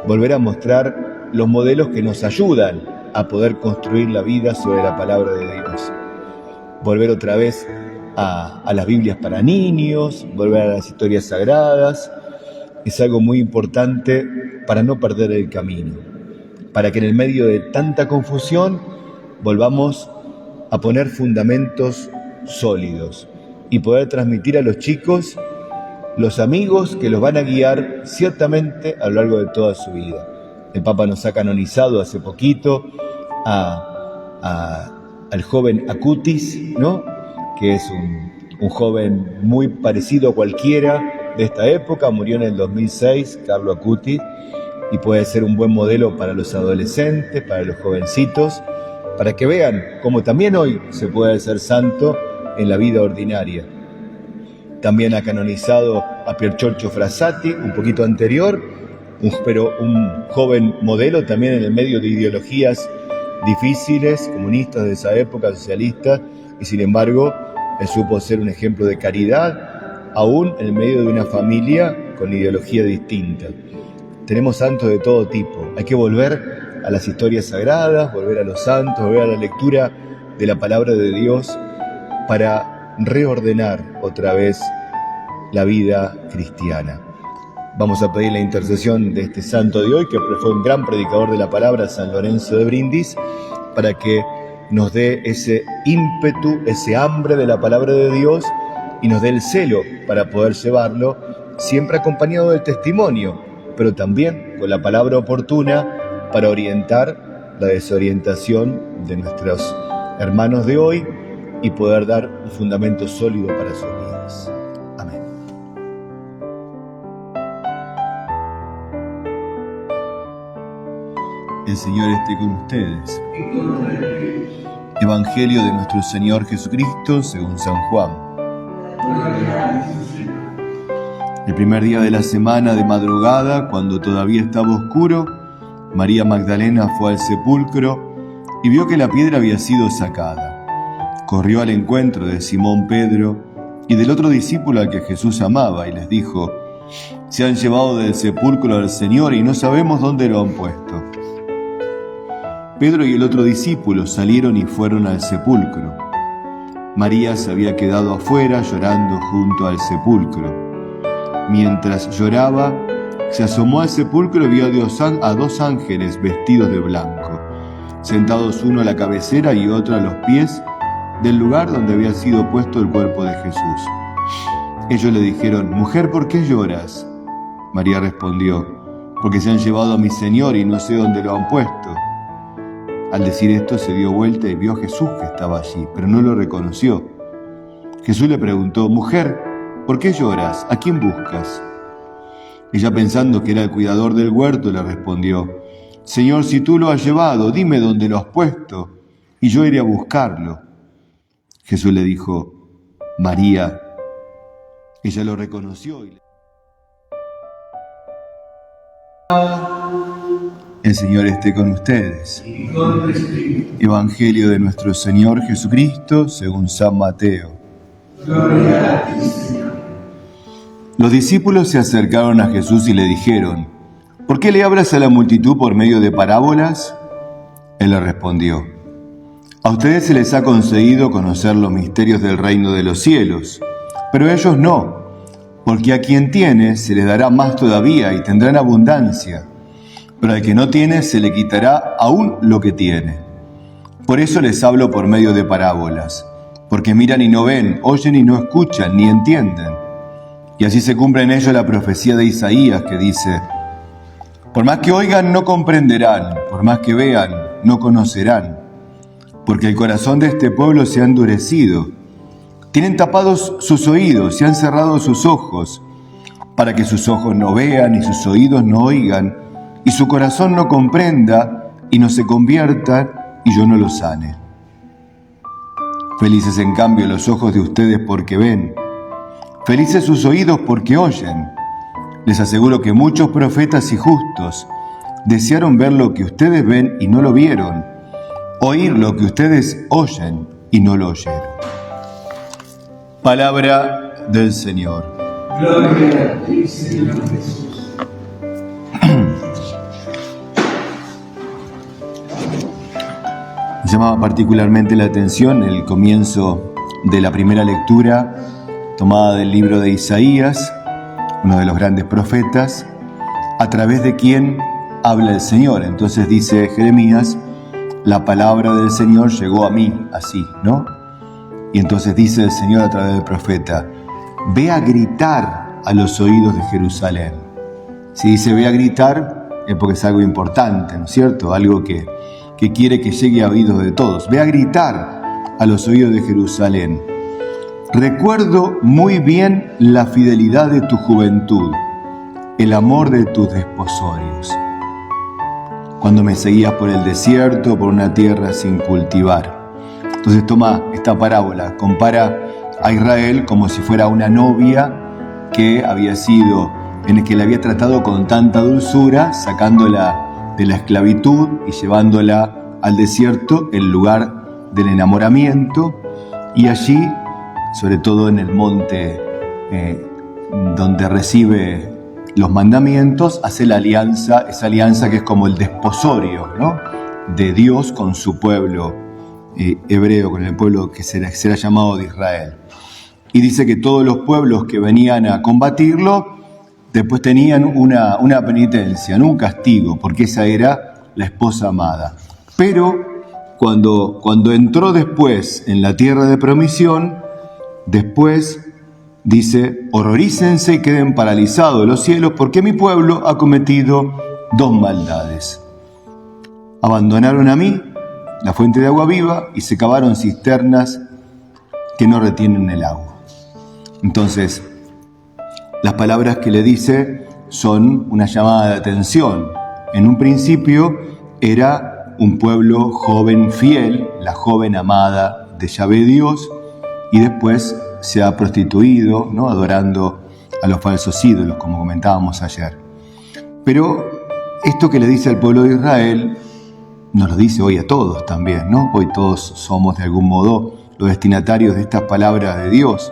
Speaker 3: volver a mostrar los modelos que nos ayudan a poder construir la vida sobre la palabra de Dios. Volver otra vez a las Biblias para niños, volver a las historias sagradas, es algo muy importante para no perder el camino, para que en el medio de tanta confusión volvamos a poner fundamentos sólidos y poder transmitir a los chicos los amigos que los van a guiar ciertamente a lo largo de toda su vida. El Papa nos ha canonizado hace poquito al joven Acutis, ¿no? Que es un joven muy parecido a cualquiera de esta época, murió en el 2006, Carlo Acutis, y puede ser un buen modelo para los adolescentes, para los jovencitos, para que vean cómo también hoy se puede ser santo en la vida ordinaria. También ha canonizado a Piergiorgio Frassati, un poquito anterior, pero un joven modelo también en el medio de ideologías difíciles, comunistas de esa época, socialistas, y sin embargo, él supo ser un ejemplo de caridad, aún en el medio de una familia con ideología distinta. Tenemos santos de todo tipo. Hay que volver a las historias sagradas, volver a los santos, volver a la lectura de la palabra de Dios para reordenar otra vez la vida cristiana. Vamos a pedir la intercesión de este santo de hoy, que fue un gran predicador de la palabra, San Lorenzo de Brindis, para que nos dé ese ímpetu, ese hambre de la palabra de Dios y nos dé el celo para poder llevarlo, siempre acompañado del testimonio, pero también con la palabra oportuna para orientar la desorientación de nuestros hermanos de hoy y poder dar un fundamento sólido para sus vidas. Amén. El Señor esté con ustedes.
Speaker 2: Evangelio de nuestro Señor Jesucristo según San Juan. El primer día de la semana, de madrugada, cuando todavía estaba oscuro, María Magdalena fue al sepulcro y vio que la piedra había sido sacada. Corrió al encuentro de Simón Pedro y del otro discípulo al que Jesús amaba y les dijo: «Se han llevado del sepulcro al Señor y no sabemos dónde lo han puesto». Pedro y el otro discípulo salieron y fueron al sepulcro. María se había quedado afuera llorando junto al sepulcro. Mientras lloraba, se asomó al sepulcro y vio a dos ángeles vestidos de blanco, sentados uno a la cabecera y otro a los pies del lugar donde había sido puesto el cuerpo de Jesús. Ellos le dijeron: «Mujer, ¿por qué lloras?». María respondió: «Porque se han llevado a mi Señor y no sé dónde lo han puesto». Al decir esto se dio vuelta y vio a Jesús que estaba allí, pero no lo reconoció. Jesús le preguntó: «Mujer, ¿por qué lloras? ¿A quién buscas?». Ella, pensando que era el cuidador del huerto, le respondió: «Señor, si tú lo has llevado, dime dónde lo has puesto, y yo iré a buscarlo». Jesús le dijo: «María». Ella lo reconoció y El Señor esté con ustedes. Evangelio de nuestro Señor Jesucristo según San Mateo.
Speaker 4: Gloria a ti, Señor.
Speaker 2: Los discípulos se acercaron a Jesús y le dijeron: «¿Por qué le hablas a la multitud por medio de parábolas?». Él le respondió: «A ustedes se les ha concedido conocer los misterios del reino de los cielos, pero a ellos no, porque a quien tiene se le dará más todavía y tendrán abundancia, pero al que no tiene se le quitará aún lo que tiene. Por eso les hablo por medio de parábolas, porque miran y no ven, oyen y no escuchan, ni entienden. Y así se cumple en ello la profecía de Isaías que dice: por más que oigan no comprenderán, por más que vean no conocerán, porque el corazón de este pueblo se ha endurecido. Tienen tapados sus oídos y han cerrado sus ojos, para que sus ojos no vean y sus oídos no oigan, y su corazón no comprenda y no se convierta y yo no lo sane. Felices en cambio los ojos de ustedes porque ven, felices sus oídos porque oyen. Les aseguro que muchos profetas y justos desearon ver lo que ustedes ven y no lo vieron, oír lo que ustedes oyen y no lo oyeron». Palabra del Señor.
Speaker 4: Gloria a ti, Señor Jesús.
Speaker 2: Me llamaba particularmente la atención el comienzo de la primera lectura, tomada del libro de Isaías, uno de los grandes profetas, a través de quien habla el Señor. Entonces dice Jeremías: la palabra del Señor llegó a mí, así, ¿no? Y entonces dice el Señor a través del profeta: ve a gritar a los oídos de Jerusalén. Si dice ve a gritar, es porque es algo importante, ¿no es cierto? Algo que quiere que llegue a oídos de todos. Ve a gritar a los oídos de Jerusalén: recuerdo muy bien la fidelidad de tu juventud, el amor de tus desposorios, cuando me seguías por el desierto, por una tierra sin cultivar. Entonces toma esta parábola, compara a Israel como si fuera una novia que había sido, en el que la había tratado con tanta dulzura, sacándola de la esclavitud y llevándola al desierto, el lugar del enamoramiento, y allí, sobre todo en el monte donde recibe los mandamientos, hace la alianza, esa alianza que es como el desposorio, ¿no?, de Dios con su pueblo hebreo, con el pueblo que será llamado de Israel. Y dice que todos los pueblos que venían a combatirlo después tenían una penitencia, no un castigo, porque esa era la esposa amada. Pero cuando entró después en la tierra de promisión, después dice: horrorícense y queden paralizados los cielos, porque mi pueblo ha cometido dos maldades. Abandonaron a mí, la fuente de agua viva, y se cavaron cisternas que no retienen el agua. Entonces, las palabras que le dice son una llamada de atención. En un principio era un pueblo joven fiel, la joven amada de Yahvé Dios, y después se ha prostituido, ¿no?, adorando a los falsos ídolos, como comentábamos ayer. Pero esto que le dice al pueblo de Israel, nos lo dice hoy a todos también, ¿no? Hoy todos somos de algún modo los destinatarios de estas palabras de Dios.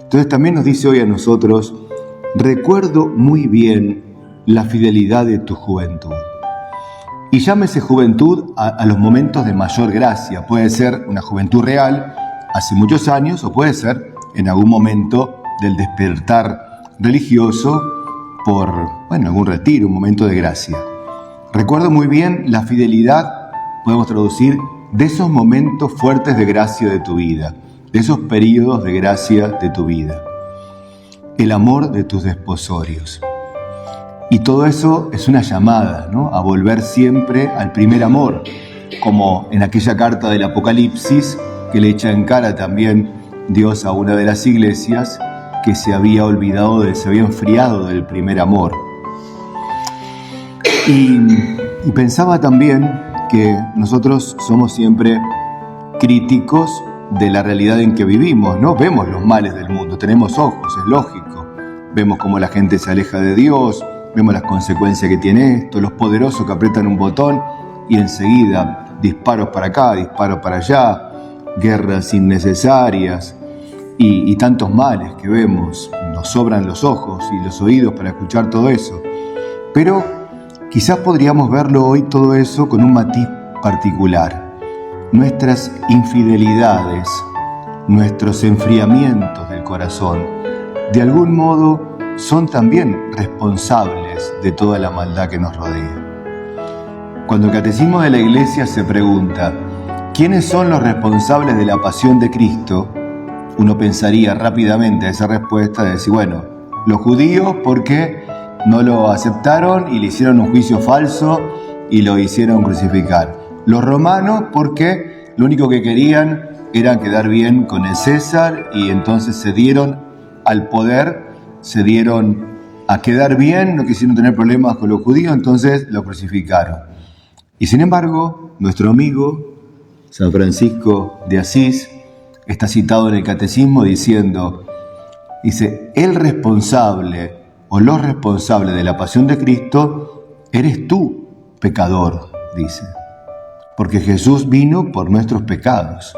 Speaker 2: Entonces también nos dice hoy a nosotros: recuerdo muy bien la fidelidad de tu juventud. Y llámese juventud a los momentos de mayor gracia. Puede ser una juventud real, hace muchos años, o puede ser en algún momento del despertar religioso por, algún retiro, un momento de gracia. Recuerdo muy bien la fidelidad, podemos traducir, de esos momentos fuertes de gracia de tu vida, de esos periodos de gracia de tu vida. El amor de tus desposorios. Y todo eso es una llamada, ¿no?, a volver siempre al primer amor, como en aquella carta del Apocalipsis que le echa en cara también Dios a una de las iglesias que se había enfriado del primer amor. Y pensaba también que nosotros somos siempre críticos de la realidad en que vivimos, ¿no? Vemos los males del mundo, tenemos ojos, es lógico. Vemos cómo la gente se aleja de Dios, vemos las consecuencias que tiene esto, los poderosos que aprietan un botón y enseguida disparos para acá, disparos para allá, guerras innecesarias y tantos males que vemos. Nos sobran los ojos y los oídos para escuchar todo eso. Pero quizás podríamos verlo hoy todo eso con un matiz particular. Nuestras infidelidades, nuestros enfriamientos del corazón, de algún modo son también responsables de toda la maldad que nos rodea. Cuando el Catecismo de la Iglesia se pregunta ¿quiénes son los responsables de la pasión de Cristo?, uno pensaría rápidamente a esa respuesta de decir, los judíos porque no lo aceptaron y le hicieron un juicio falso y lo hicieron crucificar. Los romanos porque lo único que querían era quedar bien con el César y entonces se dieron al poder, se dieron a quedar bien, no quisieron tener problemas con los judíos, entonces lo crucificaron. Y sin embargo, nuestro amigo San Francisco de Asís está citado en el Catecismo diciendo, el responsable o los responsables de la pasión de Cristo eres tú, pecador, dice. Porque Jesús vino por nuestros pecados.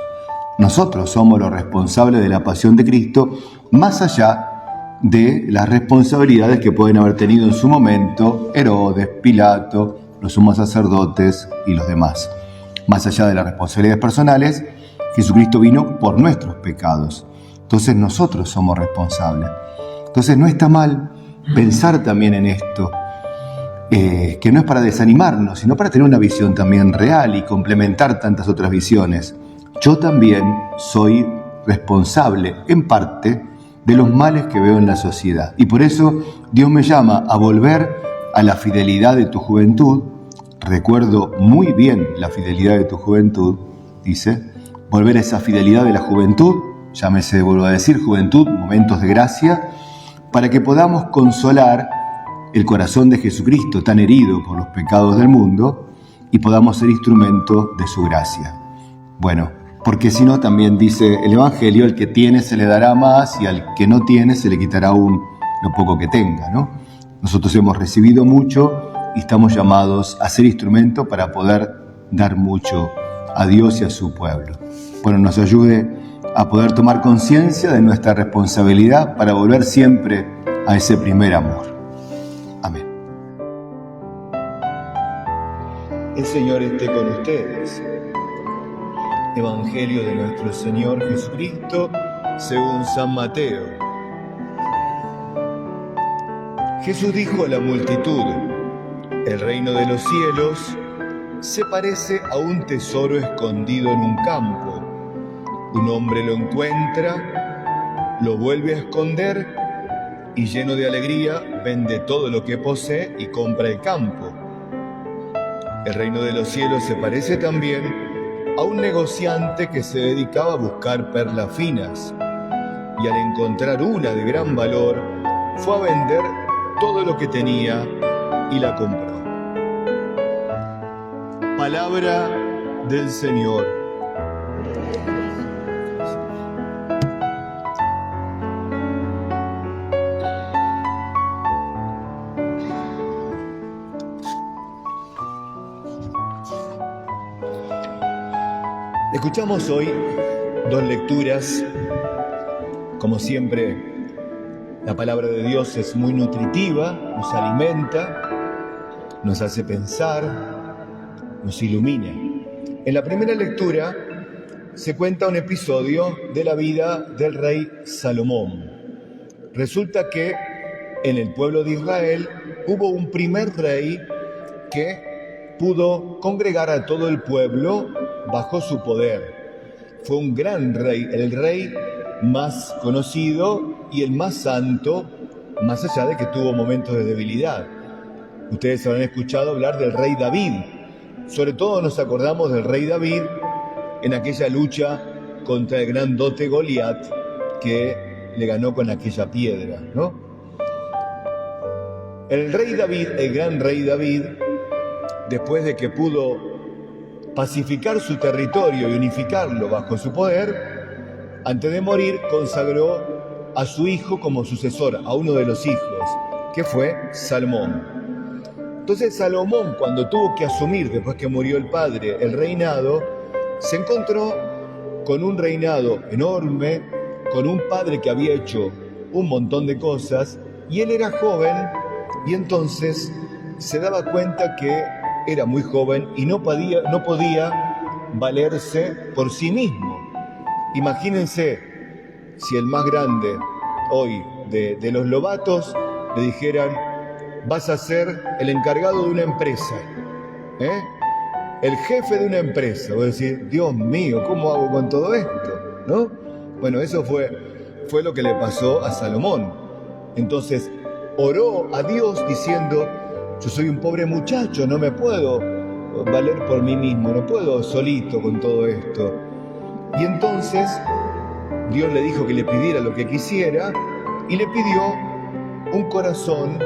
Speaker 2: Nosotros somos los responsables de la pasión de Cristo, más allá de las responsabilidades que pueden haber tenido en su momento Herodes, Pilato, los sumos sacerdotes y los demás. Más allá de las responsabilidades personales, Jesucristo vino por nuestros pecados. Entonces nosotros somos responsables. Entonces no está mal pensar también en esto, que no es para desanimarnos, sino para tener una visión también real y complementar tantas otras visiones. Yo también soy responsable, en parte, de los males que veo en la sociedad. Y por eso Dios me llama a volver a la fidelidad de tu juventud. Recuerdo muy bien la fidelidad de tu juventud, dice. Volver a esa fidelidad de la juventud, llámese, vuelvo a decir, juventud, momentos de gracia, para que podamos consolar el corazón de Jesucristo tan herido por los pecados del mundo y podamos ser instrumento de su gracia. Porque si no, también dice el Evangelio, el que tiene se le dará más y al que no tiene se le quitará aún lo poco que tenga, ¿no? Nosotros hemos recibido mucho y estamos llamados a ser instrumento para poder dar mucho a Dios y a su pueblo. Nos ayude a poder tomar conciencia de nuestra responsabilidad para volver siempre a ese primer amor. Amén.
Speaker 3: El Señor esté con ustedes. Evangelio de nuestro Señor Jesucristo según San Mateo. Jesús dijo a la multitud: el reino de los cielos se parece a un tesoro escondido en un campo. Un hombre lo encuentra, lo vuelve a esconder y lleno de alegría vende todo lo que posee y compra el campo. El reino de los cielos se parece también a un negociante que se dedicaba a buscar perlas finas y al encontrar una de gran valor fue a vender todo lo que tenía y la compró.
Speaker 1: Palabra del Señor. Escuchamos hoy dos lecturas. Como siempre, la palabra de Dios es muy nutritiva, nos alimenta, nos hace pensar, nos ilumina. En la primera lectura se cuenta un episodio de la vida del rey Salomón. Resulta que en el pueblo de Israel hubo un primer rey que pudo congregar a todo el pueblo bajo su poder. Fue un gran rey, el rey más conocido y el más santo, más allá de que tuvo momentos de debilidad. Ustedes habrán escuchado hablar del rey David. Sobre todo nos acordamos del rey David en aquella lucha contra el grandote Goliat que le ganó con aquella piedra, ¿no? El rey David, el gran rey David, después de que pudo pacificar su territorio y unificarlo bajo su poder, antes de morir consagró a su hijo como sucesor, a uno de los hijos, que fue Salomón. Entonces Salomón, cuando tuvo que asumir, después que murió el padre, el reinado, se encontró con un reinado enorme, con un padre que había hecho un montón de cosas, y él era joven, y entonces se daba cuenta que era muy joven y no podía valerse por sí mismo. Imagínense si el más grande hoy de los Lobatos le dijeran: vas a ser el encargado de una empresa, el jefe de una empresa. Voy a decir: Dios mío, ¿cómo hago con todo esto? ¿No? Bueno, eso fue lo que le pasó a Salomón. Entonces oró a Dios diciendo: yo soy un pobre muchacho, no me puedo valer por mí mismo, no puedo solito con todo esto. Y entonces Dios le dijo que le pidiera lo que quisiera y le pidió un corazón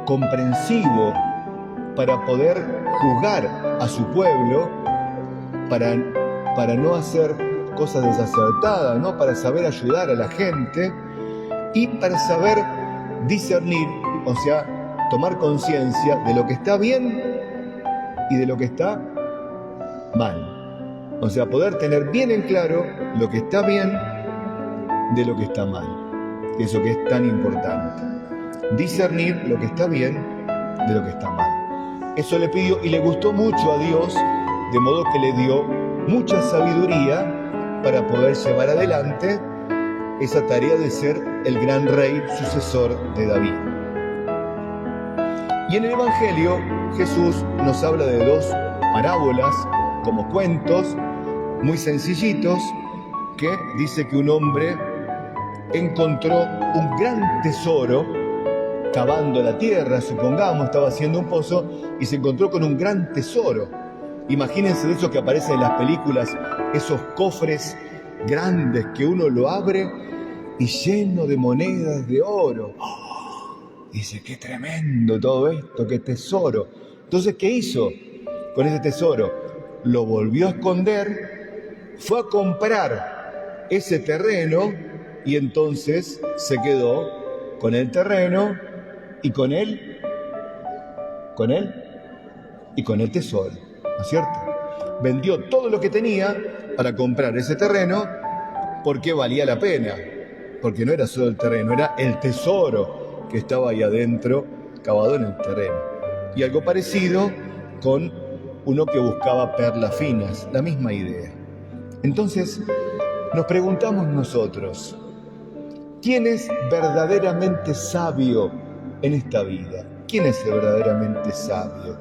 Speaker 1: comprensivo para poder juzgar a su pueblo, para no hacer cosas desacertadas, ¿no? Para saber ayudar a la gente y para saber discernir, o sea, tomar conciencia de lo que está bien y de lo que está mal. O sea, poder tener bien en claro lo que está bien de lo que está mal. Eso que es tan importante. Discernir lo que está bien de lo que está mal. Eso le pidió y le gustó mucho a Dios, de modo que le dio mucha sabiduría para poder llevar adelante esa tarea de ser el gran rey sucesor de David. Y en el Evangelio Jesús nos habla de dos parábolas, como cuentos, muy sencillitos, que dice que un hombre encontró un gran tesoro cavando la tierra, supongamos, estaba haciendo un pozo y se encontró con un gran tesoro. Imagínense de eso que aparece en las películas, esos cofres grandes que uno lo abre y lleno de monedas de oro. Dice: qué tremendo todo esto, qué tesoro. Entonces, ¿qué hizo con ese tesoro? Lo volvió a esconder, fue a comprar ese terreno y entonces se quedó con el terreno y con él y con el tesoro, ¿no es cierto? Vendió todo lo que tenía para comprar ese terreno porque valía la pena, porque no era solo el terreno, era el tesoro que estaba ahí adentro, cavado en el terreno. Y algo parecido con uno que buscaba perlas finas, la misma idea. Entonces, nos preguntamos nosotros: ¿quién es verdaderamente sabio en esta vida? ¿Quién es el verdaderamente sabio?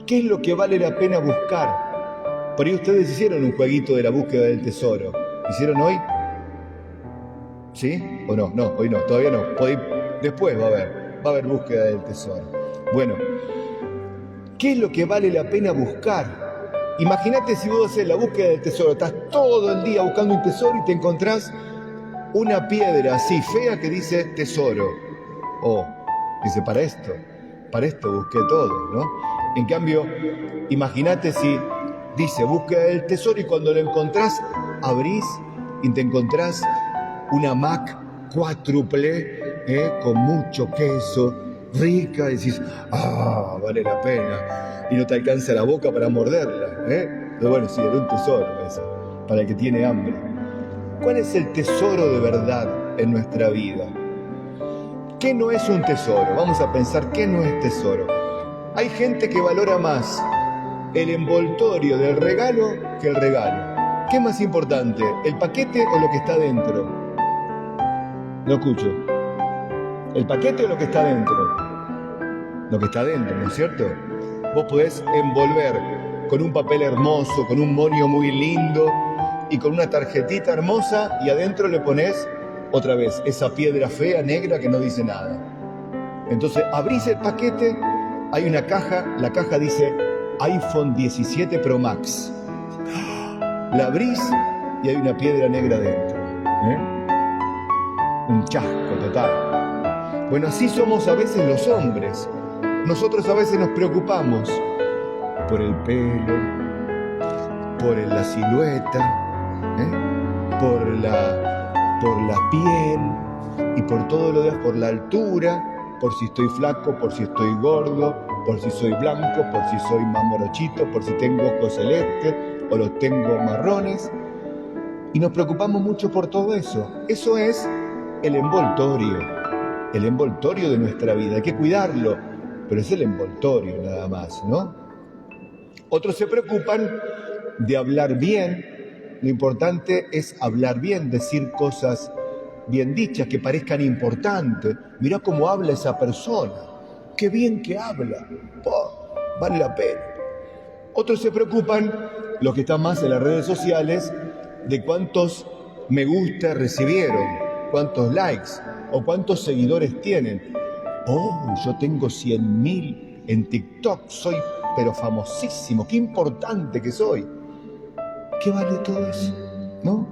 Speaker 1: ¿Qué es lo que vale la pena buscar? Por ahí ustedes hicieron un jueguito de la búsqueda del tesoro. ¿Hicieron hoy? ¿Sí? ¿O no? No, hoy no, todavía no. Después va a haber búsqueda del tesoro. Bueno, ¿qué es lo que vale la pena buscar? Imagínate si vos haces la búsqueda del tesoro, estás todo el día buscando un tesoro y te encontrás una piedra así fea que dice tesoro. Dice, para esto busqué todo, ¿no?
Speaker 3: En cambio, imagínate si dice búsqueda del tesoro y cuando lo encontrás, abrís y te encontrás una Mac cuádruple, con mucho queso, rica, y decís, vale la pena, y no te alcanza la boca para morderla, Pero bueno, sí, era un tesoro eso, para el que tiene hambre. ¿Cuál es el tesoro de verdad en nuestra vida? ¿Qué no es un tesoro? Vamos a pensar, ¿qué no es tesoro? Hay gente que valora más el envoltorio del regalo que el regalo. ¿Qué es más importante, el paquete o lo que está dentro? No escucho. ¿El paquete o lo que está dentro? Lo que está dentro, ¿no es cierto? Vos podés envolver con un papel hermoso, con un moño muy lindo y con una tarjetita hermosa y adentro le ponés otra vez esa piedra fea, negra que no dice nada. Entonces abrís el paquete, hay una caja, la caja dice iPhone 17 Pro Max. La abrís y hay una piedra negra dentro. Un chasco total. Bueno, así somos a veces los hombres. Nosotros a veces nos preocupamos por el pelo, por la silueta, por la piel y por todo lo demás, por la altura, por si estoy flaco, por si estoy gordo, por si soy blanco, por si soy más morochito, por si tengo ojos celestes o los tengo marrones. Y nos preocupamos mucho por todo eso. Eso es el envoltorio de nuestra vida. Hay que cuidarlo, pero es el envoltorio nada más, ¿no? Otros se preocupan de hablar bien. Lo importante es hablar bien, decir cosas bien dichas, que parezcan importantes. Mirá cómo habla esa persona. Qué bien que habla. Vale la pena. Otros se preocupan, los que están más en las redes sociales, de cuántos me gusta recibieron, cuántos likes o cuántos seguidores tienen. Yo tengo 100.000 en TikTok, soy pero famosísimo, qué importante que soy. ¿Qué vale todo eso? ¿No?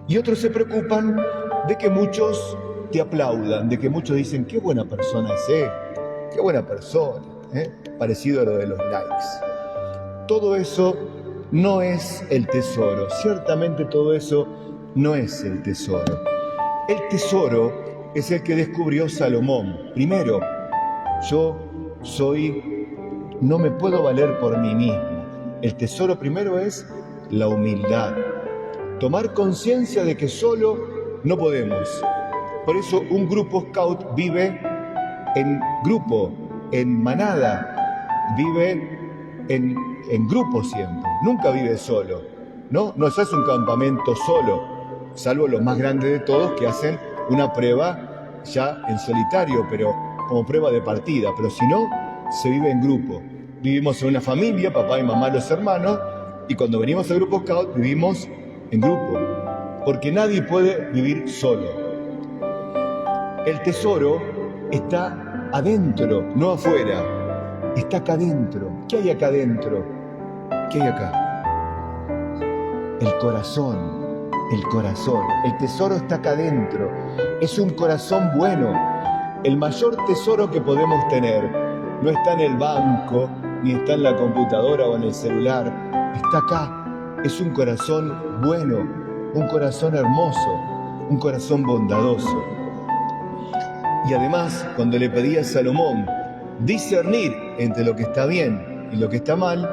Speaker 3: Y otros se preocupan de que muchos te aplaudan, de que muchos dicen, qué buena persona es qué buena persona, parecido a lo de los likes. Todo eso no es el tesoro, ciertamente todo eso no es el tesoro. El tesoro es el que descubrió Salomón. Primero, no me puedo valer por mí mismo. El tesoro primero es la humildad. Tomar conciencia de que solo no podemos. Por eso un grupo scout vive en grupo, en manada, vive en grupo siempre. Nunca vive solo, ¿no? No se hace un campamento solo, salvo los más grandes de todos que hacen una prueba ya en solitario, pero como prueba de partida. Pero si no, se vive en grupo. Vivimos en una familia, papá y mamá, los hermanos, y cuando venimos al grupo scout vivimos en grupo, porque nadie puede vivir solo. El tesoro está adentro, no afuera. Está acá adentro. ¿Qué hay acá adentro? ¿Qué hay acá? El corazón. El corazón. El tesoro está acá adentro. Es un corazón bueno. El mayor tesoro que podemos tener no está en el banco, ni está en la computadora o en el celular. Está acá. Es un corazón bueno, un corazón hermoso, un corazón bondadoso. Y además, cuando le pedí a Salomón discernir entre lo que está bien y lo que está mal,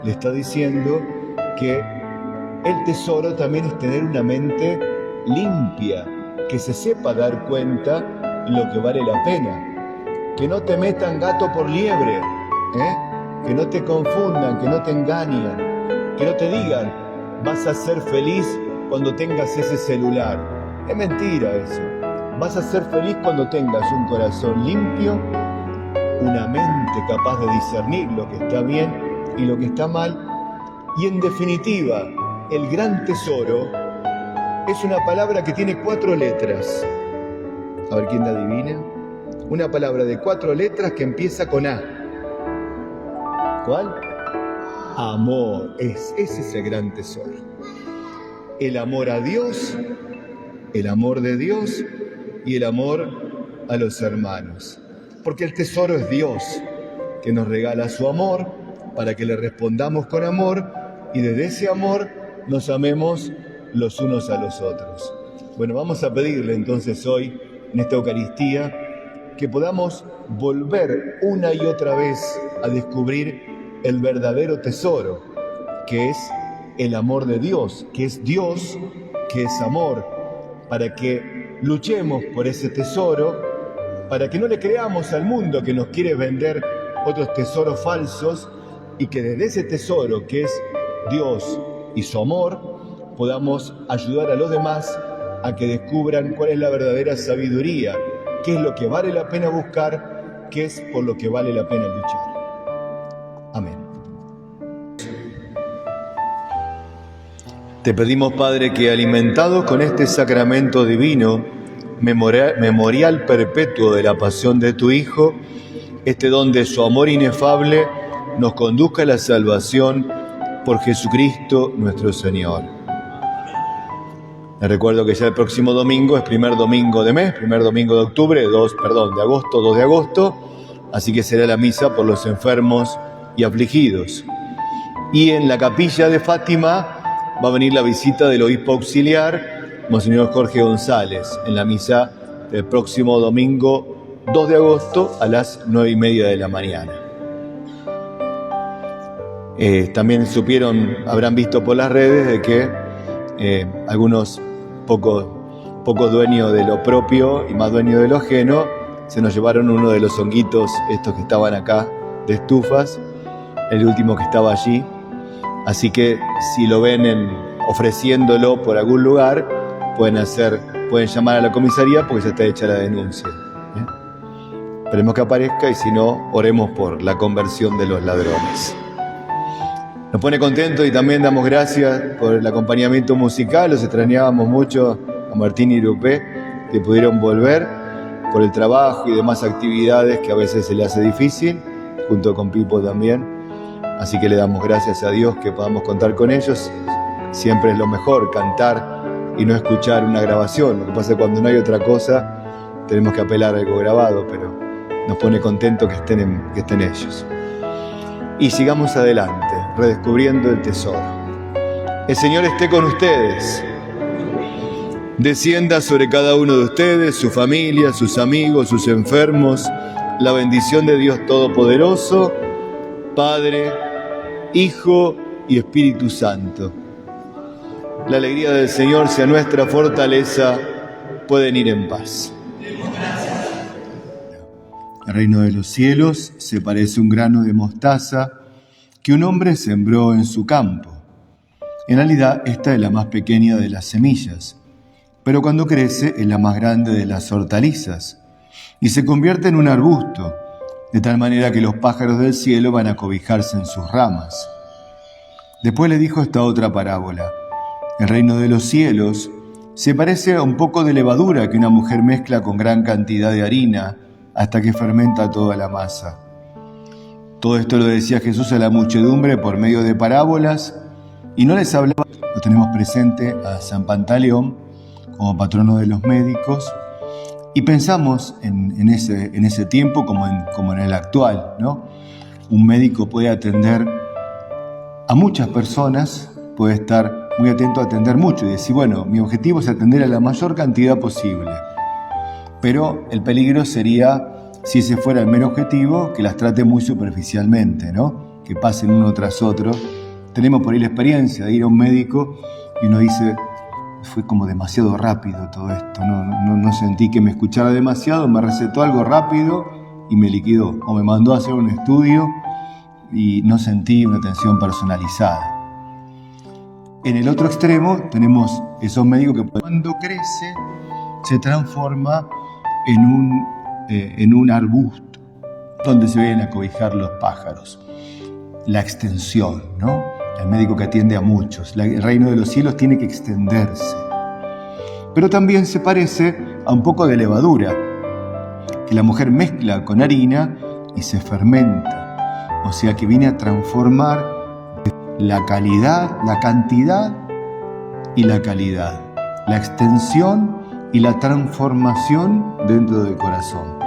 Speaker 3: le está diciendo que el tesoro también es tener una mente limpia, que se sepa dar cuenta lo que vale la pena, que no te metan gato por liebre, que no te confundan, que no te engañen, que no te digan vas a ser feliz cuando tengas ese celular. Es mentira eso. Vas a ser feliz cuando tengas un corazón limpio, una mente capaz de discernir lo que está bien y lo que está mal. Y en definitiva, el gran tesoro es una palabra que tiene 4 letras. A ver quién la adivina. Una palabra de 4 letras que empieza con A. ¿Cuál? Amor. Ese es el gran tesoro. El amor a Dios, el amor de Dios y el amor a los hermanos. Porque el tesoro es Dios.
Speaker 1: que nos regala su amor, para que le respondamos con amor y desde ese amor nos amemos los unos a los otros. Bueno, vamos a pedirle entonces hoy, en esta Eucaristía, que podamos volver una y otra vez a descubrir el verdadero tesoro, que es el amor de Dios, que es amor, para que luchemos por ese tesoro, para que no le creamos al mundo que nos quiere vender otros tesoros falsos y que desde ese tesoro que es Dios y su amor podamos ayudar a los demás a que descubran cuál es la verdadera sabiduría, qué es lo que vale la pena buscar, qué es por lo que vale la pena luchar. Amén. Te pedimos, Padre, que alimentados con este sacramento divino, memorial perpetuo de la pasión de tu Hijo, este don de su amor inefable nos conduzca a la salvación por Jesucristo nuestro Señor. Les recuerdo que ya el próximo domingo es primer domingo de mes, primer domingo de octubre, 2 de agosto, así que será la misa por los enfermos y afligidos. Y en la capilla de Fátima va a venir la visita del obispo auxiliar, Monseñor Jorge González, en la misa del próximo domingo 2 de agosto a las 9:30 de la mañana. También habrán visto por las redes de que algunos pocos dueños de lo propio y más dueños de lo ajeno se nos llevaron uno de los honguitos estos que estaban acá de estufas, el último que estaba allí. Así que si lo ven ofreciéndolo por algún lugar, pueden llamar a la comisaría porque ya está hecha la denuncia. Esperemos que aparezca y si no, oremos por la conversión de los ladrones. Nos pone contento y también damos gracias por el acompañamiento musical. Los extrañábamos mucho a Martín y Rupé, que pudieron volver por el trabajo y demás actividades que a veces se le hace difícil, junto con Pipo también. Así que le damos gracias a Dios que podamos contar con ellos. Siempre es lo mejor cantar y no escuchar una grabación. Lo que pasa es que cuando no hay otra cosa, tenemos que apelar a algo grabado, pero nos pone contento que estén ellos. Y sigamos adelante, redescubriendo el tesoro. El Señor esté con ustedes. Descienda sobre cada uno de ustedes, su familia, sus amigos, sus enfermos, la bendición de Dios Todopoderoso, Padre, Hijo y Espíritu Santo. La alegría del Señor sea nuestra fortaleza. Pueden ir en paz. El reino de los cielos se parece a un grano de mostaza que un hombre sembró en su campo. En realidad, esta es la más pequeña de las semillas, pero cuando crece es la más grande de las hortalizas y se convierte en un arbusto, de tal manera que los pájaros del cielo van a cobijarse en sus ramas. Después le dijo esta otra parábola. El reino de los cielos se parece a un poco de levadura que una mujer mezcla con gran cantidad de harina hasta que fermenta toda la masa. Todo esto lo decía Jesús a la muchedumbre por medio de parábolas y no les hablaba. Lo tenemos presente a San Pantaleón como patrono de los médicos y pensamos en ese tiempo como en el actual, ¿no? Un médico puede atender a muchas personas, puede estar muy atento a atender mucho y decir, bueno, mi objetivo es atender a la mayor cantidad posible. Pero el peligro sería, si ese fuera el mero objetivo, que las trate muy superficialmente, ¿no? Que pasen uno tras otro. Tenemos por ahí la experiencia de ir a un médico y uno dice, fue como demasiado rápido todo esto, no sentí que me escuchara demasiado, me recetó algo rápido y me liquidó, o me mandó a hacer un estudio y no sentí una atención personalizada. En el otro extremo tenemos esos médicos que cuando crece se transforma en un arbusto donde se vienen a cobijar los pájaros. La extensión, ¿no? El médico que atiende a muchos. El reino de los cielos tiene que extenderse. Pero también se parece a un poco de levadura, que la mujer mezcla con harina y se fermenta. O sea que viene a transformar la calidad, la cantidad y la calidad. La extensión y la transformación dentro del corazón.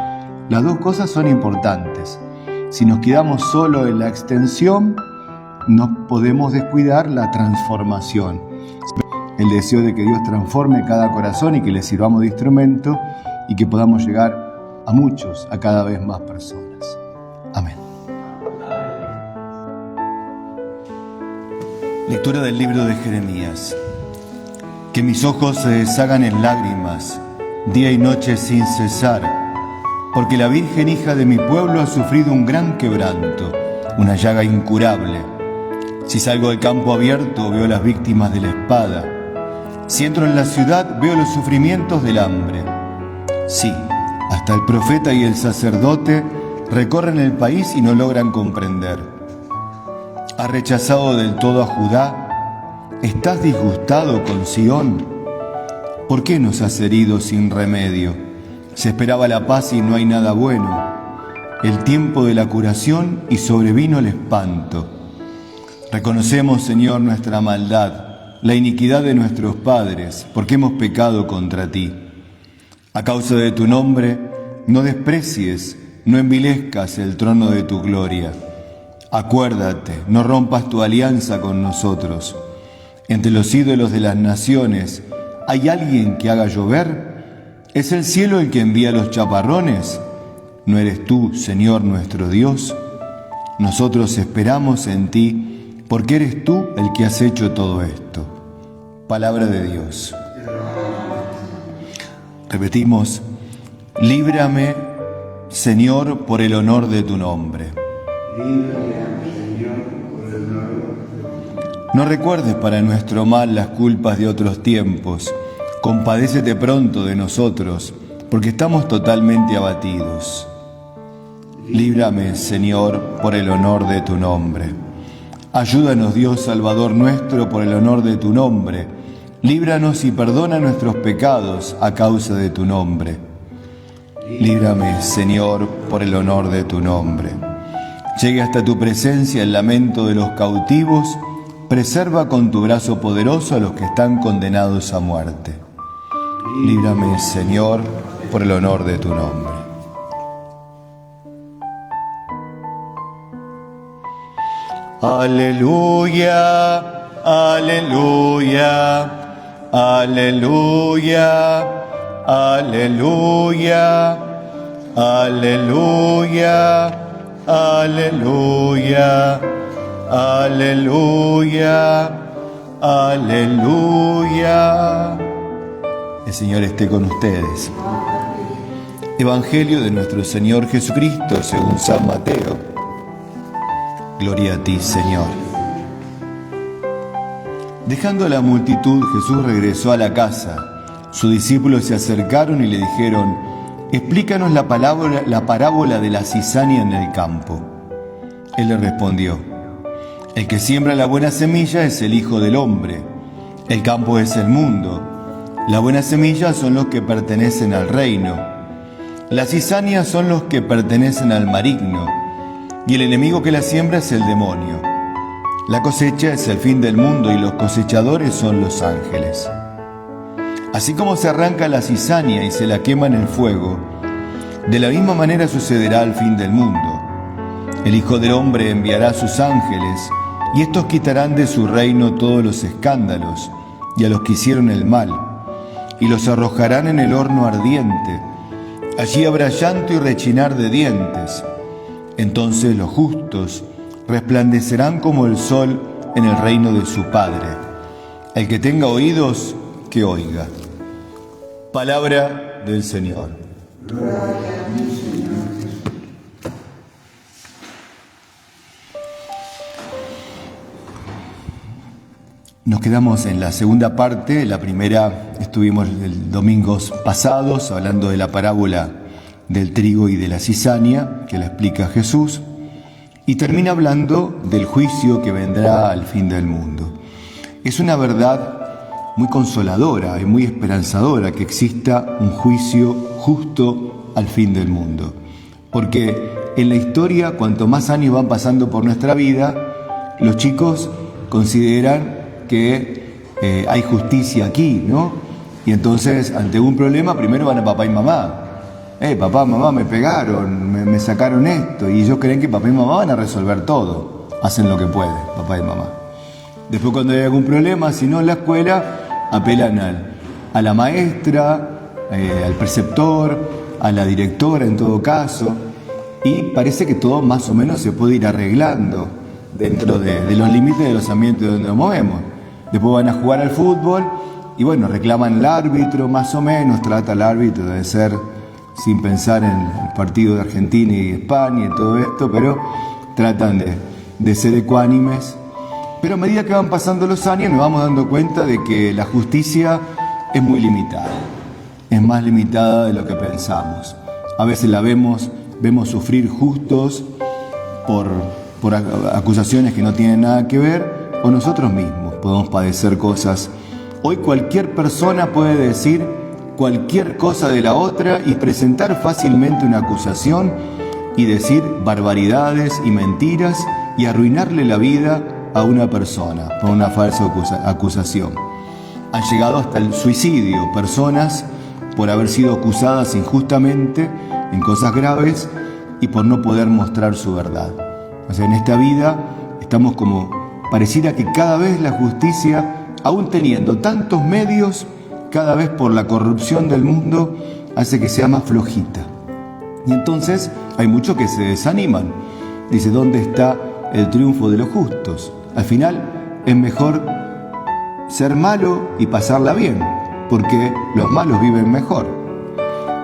Speaker 1: Las dos cosas son importantes.
Speaker 3: Si nos quedamos solo en la extensión, no podemos descuidar la transformación. El deseo de que Dios transforme cada corazón y que le sirvamos de instrumento y que podamos llegar a muchos, a cada vez más personas. Amén. Lectura del libro de Jeremías. Que mis ojos se deshagan en lágrimas, día y noche sin cesar, porque la Virgen hija de mi pueblo ha sufrido un gran quebranto, una llaga incurable. Si salgo del campo abierto, veo las víctimas de la espada. Si entro en la ciudad, veo los sufrimientos del hambre. Sí, hasta el profeta y el sacerdote recorren el país y no logran comprender. ¿Has rechazado del todo a Judá? ¿Estás disgustado con Sión? ¿Por qué nos has herido sin remedio? Se esperaba la paz y no hay nada bueno. El tiempo de la curación y sobrevino el espanto. Reconocemos, Señor, nuestra maldad, la iniquidad de nuestros padres, porque hemos pecado contra ti. A causa de tu nombre, no desprecies, no envilezcas el trono de tu gloria. Acuérdate, no rompas tu alianza con nosotros. Entre los ídolos de las naciones, ¿hay alguien que haga llover? ¿Es el cielo el que envía los chaparrones? ¿No eres tú, Señor nuestro Dios? Nosotros esperamos en ti, porque eres tú el que has hecho todo esto. Palabra de Dios. Repetimos: líbrame, Señor, por el honor de tu nombre. No recuerdes para nuestro mal las culpas de otros tiempos. Compadécete pronto de nosotros, porque estamos totalmente abatidos. Líbrame, Señor, por el honor de tu nombre. Ayúdanos, Dios Salvador nuestro, por el honor de tu nombre. Líbranos y perdona nuestros pecados a causa de tu nombre. Líbrame, Señor, por el honor de tu nombre. Llegue hasta tu presencia el lamento de los cautivos. Preserva con tu brazo poderoso a los que están condenados a muerte. Líbrame, Señor, por el honor de tu nombre. Aleluya, aleluya, aleluya, aleluya, aleluya, aleluya. Aleluya, aleluya. El Señor esté con ustedes. Evangelio de nuestro Señor Jesucristo según San Mateo. Gloria a ti, Señor. Dejando a la multitud, Jesús regresó a la casa. Sus discípulos se acercaron y le dijeron: explícanos la parábola de la cizaña en el campo. Él le respondió: el que siembra la buena semilla es el Hijo del Hombre. El campo es el mundo. La buena semilla son los que pertenecen al reino. Las cizañas son los que pertenecen al maligno. Y el enemigo que la siembra es el demonio. La cosecha es el fin del mundo y los cosechadores son los ángeles. Así como se arranca la cizaña y se la quema en el fuego, de la misma manera sucederá al fin del mundo. El Hijo del Hombre enviará a sus ángeles, y estos quitarán de su reino todos los escándalos y a los que hicieron el mal, y los arrojarán en el horno ardiente. Allí habrá llanto y rechinar de dientes. Entonces los justos resplandecerán como el sol en el reino de su Padre. El que tenga oídos, que oiga. Palabra del Señor. Nos quedamos en la segunda parte. La primera estuvimos el domingos pasados hablando de la parábola del trigo y de la cizaña, que la explica Jesús, y termina hablando del juicio que vendrá al fin del mundo. Es una verdad muy consoladora y muy esperanzadora que exista un juicio justo al fin del mundo, porque en la historia, cuanto más años van pasando por nuestra vida, los chicos consideran que hay justicia aquí, ¿no? Y entonces, ante un problema, primero van a papá y mamá.
Speaker 2: papá, mamá, me pegaron, me sacaron esto, y ellos creen que papá y mamá van a resolver todo. Hacen lo que pueden, papá y mamá. Después, cuando hay algún problema, si no en la escuela, apelan a la maestra, al preceptor, a la directora en todo caso, y parece que todo más o menos se puede ir arreglando dentro de los límites de los ambientes donde nos movemos. Después van a jugar al fútbol y bueno, reclaman al árbitro, más o menos, trata al árbitro de ser sin pensar en el partido de Argentina y España y todo esto, pero tratan de ser ecuánimes. Pero a medida que van pasando los años nos vamos dando cuenta de que la justicia es muy limitada, es más limitada de lo que pensamos. A veces la vemos sufrir justos por acusaciones que no tienen nada que ver, o nosotros mismos podemos padecer cosas. Hoy cualquier persona puede decir cualquier cosa de la otra y presentar fácilmente una acusación y decir barbaridades y mentiras y arruinarle la vida a una persona por una falsa acusación. Han llegado hasta el suicidio personas por haber sido acusadas injustamente en cosas graves y por no poder mostrar su verdad. O sea, en esta vida estamos como, pareciera que cada vez la justicia, aún teniendo tantos medios, cada vez por la corrupción del mundo, hace que sea más flojita. Y entonces hay muchos que se desaniman. Dice, ¿dónde está el triunfo de los justos? Al final es mejor ser malo y pasarla bien, porque los malos viven mejor.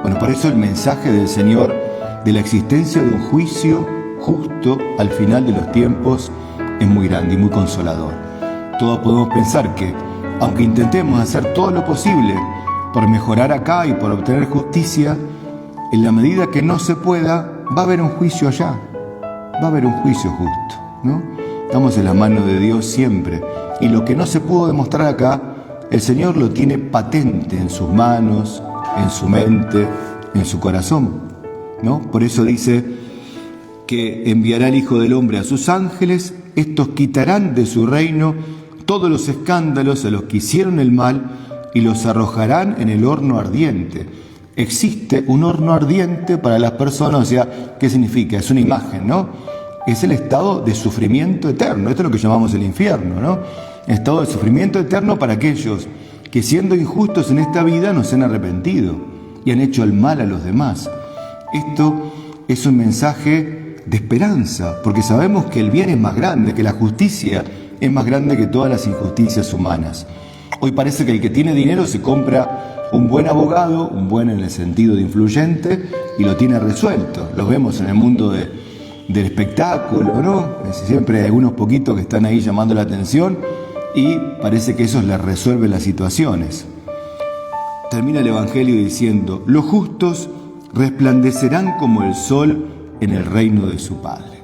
Speaker 2: Bueno, por eso el mensaje del Señor de la existencia de un juicio justo al final de los tiempos es muy grande y muy consolador. Todos podemos pensar que, aunque intentemos hacer todo lo posible por mejorar acá y por obtener justicia, en la medida que no se pueda, va a haber un juicio allá, va a haber un juicio justo, ¿no? Estamos en la mano de Dios siempre, y lo que no se pudo demostrar acá, el Señor lo tiene patente en sus manos, en su mente, en su corazón, ¿no? Por eso dice que enviará el Hijo del Hombre a sus ángeles, estos quitarán de su reino todos los escándalos a los que hicieron el mal y los arrojarán en el horno ardiente. Existe un horno ardiente para las personas, o sea, ¿qué significa? Es una imagen, ¿no? Es el estado de sufrimiento eterno, esto es lo que llamamos el infierno, ¿no? Estado de sufrimiento eterno para aquellos que siendo injustos en esta vida no se han arrepentido y han hecho el mal a los demás. Esto es un mensaje de esperanza, porque sabemos que el bien es más grande, que la justicia es más grande que todas las injusticias humanas. Hoy parece que el que tiene dinero se compra un buen abogado, un buen en el sentido de influyente, y lo tiene resuelto. Lo vemos en el mundo del espectáculo, ¿no? Siempre hay unos poquitos que están ahí llamando la atención y parece que eso les resuelve las situaciones. Termina el Evangelio diciendo, los justos resplandecerán como el sol en el reino de su Padre.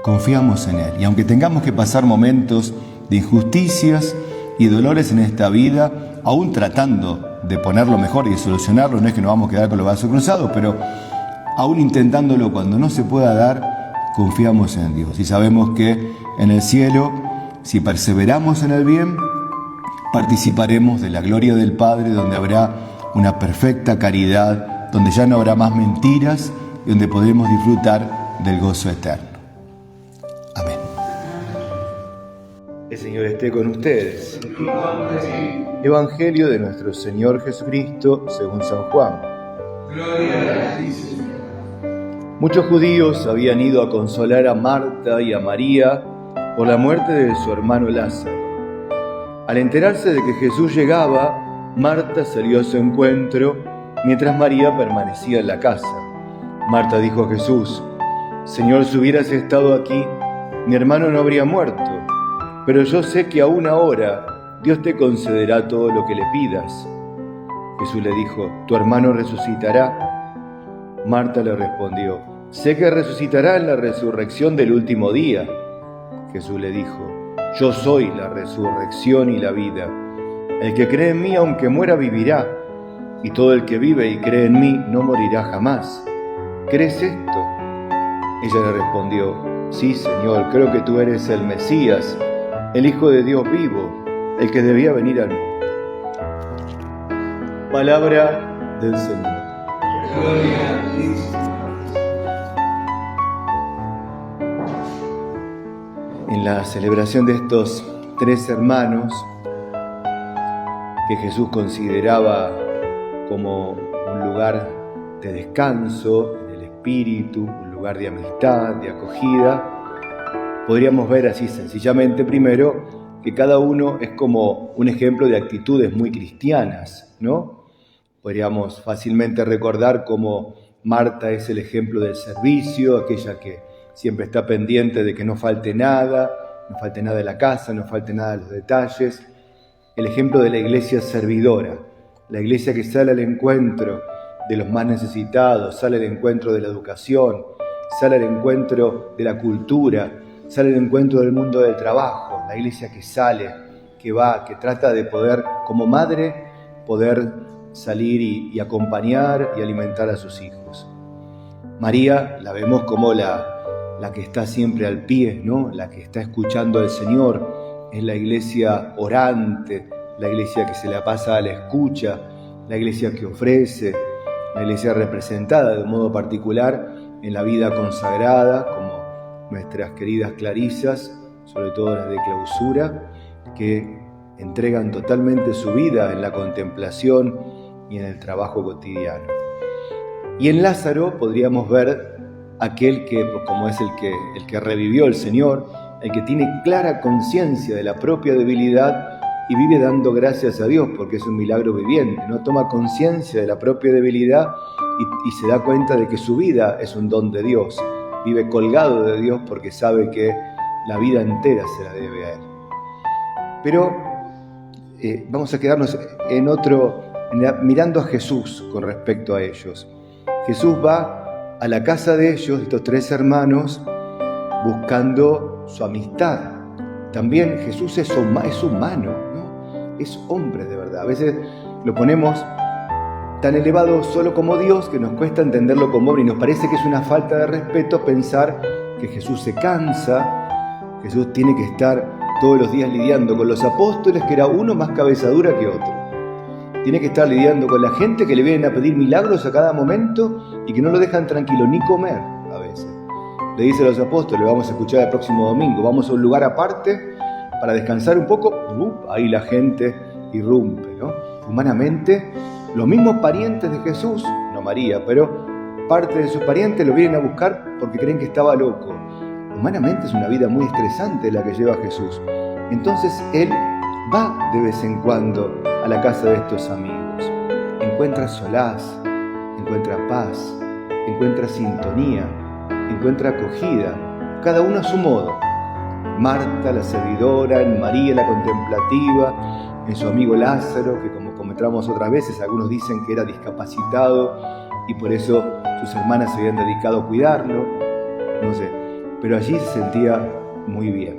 Speaker 2: Confiamos en Él, y aunque tengamos que pasar momentos de injusticias y dolores en esta vida, aún tratando de ponerlo mejor y de solucionarlo, no es que nos vamos a quedar con los brazos cruzados, pero aún intentándolo cuando no se pueda dar, confiamos en Dios y sabemos que en el cielo, si perseveramos en el bien, participaremos de la gloria del Padre, donde habrá una perfecta caridad, donde ya no habrá más mentiras y donde podremos disfrutar del gozo eterno. Amén.
Speaker 1: El Señor esté con ustedes. Evangelio de nuestro Señor Jesucristo según San Juan.
Speaker 4: Gloria a ti, Señor.
Speaker 1: Muchos judíos habían ido a consolar a Marta y a María por la muerte de su hermano Lázaro. Al enterarse de que Jesús llegaba, Marta salió a su encuentro, mientras María permanecía en la casa. Marta dijo a Jesús, Señor, si hubieras estado aquí, mi hermano no habría muerto, pero yo sé que aún ahora Dios te concederá todo lo que le pidas. Jesús le dijo, tu hermano resucitará. Marta le respondió, sé que resucitará en la resurrección del último día. Jesús le dijo, yo soy la resurrección y la vida. El que cree en mí, aunque muera, vivirá, y todo el que vive y cree en mí no morirá jamás. ¿Crees esto? Ella le respondió, sí, Señor, creo que tú eres el Mesías, el Hijo de Dios vivo, el que debía venir al mundo. Palabra del Señor.
Speaker 4: Gloria a ti.
Speaker 3: En la celebración de estos 3 hermanos que Jesús consideraba como un lugar de descanso en el espíritu, un lugar de amistad, de acogida, podríamos ver así sencillamente primero que cada uno es como un ejemplo de actitudes muy cristianas, ¿no? Podríamos fácilmente recordar cómo Marta es el ejemplo del servicio, aquella que siempre está pendiente de que no falte nada de la casa, no falte nada de los detalles. El ejemplo de la iglesia servidora, la iglesia que sale al encuentro de los más necesitados, sale al encuentro de la educación, sale al encuentro de la cultura, sale al encuentro del mundo del trabajo, la iglesia que sale, que va, que trata de poder, como madre, poder salir y acompañar y alimentar a sus hijos. María la vemos como la que está siempre al pie, ¿no? La que está escuchando al Señor, es la iglesia orante, la iglesia que se la pasa a la escucha, la iglesia que ofrece, la iglesia representada de un modo particular en la vida consagrada, como nuestras queridas clarisas, sobre todo las de clausura, que entregan totalmente su vida en la contemplación y en el trabajo cotidiano. Y en Lázaro podríamos ver aquel que, como es el que revivió el Señor, el que tiene clara conciencia de la propia debilidad y vive dando gracias a Dios porque es un milagro viviente, ¿no? Toma conciencia de la propia debilidad y se da cuenta de que su vida es un don de Dios. Vive colgado de Dios porque sabe que la vida entera se la debe a Él. Pero vamos a quedarnos mirando a Jesús con respecto a ellos. Jesús va a la casa de ellos, estos 3 hermanos, buscando su amistad. También Jesús es humano, ¿no? Es hombre de verdad. A veces lo ponemos tan elevado solo como Dios que nos cuesta entenderlo como hombre y nos parece que es una falta de respeto pensar que Jesús se cansa, Jesús tiene que estar todos los días lidiando con los apóstoles, que era uno más cabeza dura que otro. Tiene que estar lidiando con la gente que le vienen a pedir milagros a cada momento y que no lo dejan tranquilo ni comer a veces. Le dice a los apóstoles, vamos a escuchar el próximo domingo, vamos a un lugar aparte para descansar un poco. Ahí la gente irrumpe, ¿no? Humanamente, los mismos parientes de Jesús, no María, pero parte de sus parientes lo vienen a buscar porque creen que estaba loco. Humanamente es una vida muy estresante la que lleva Jesús. Entonces Él va de vez en cuando a la casa de estos amigos. Encuentra solaz, encuentra paz, encuentra sintonía, encuentra acogida, cada uno a su modo. Marta, la servidora, en María, la contemplativa, en su amigo Lázaro, que como comentamos otras veces, algunos dicen que era discapacitado y por eso sus hermanas se habían dedicado a cuidarlo, no sé, pero allí se sentía muy bien.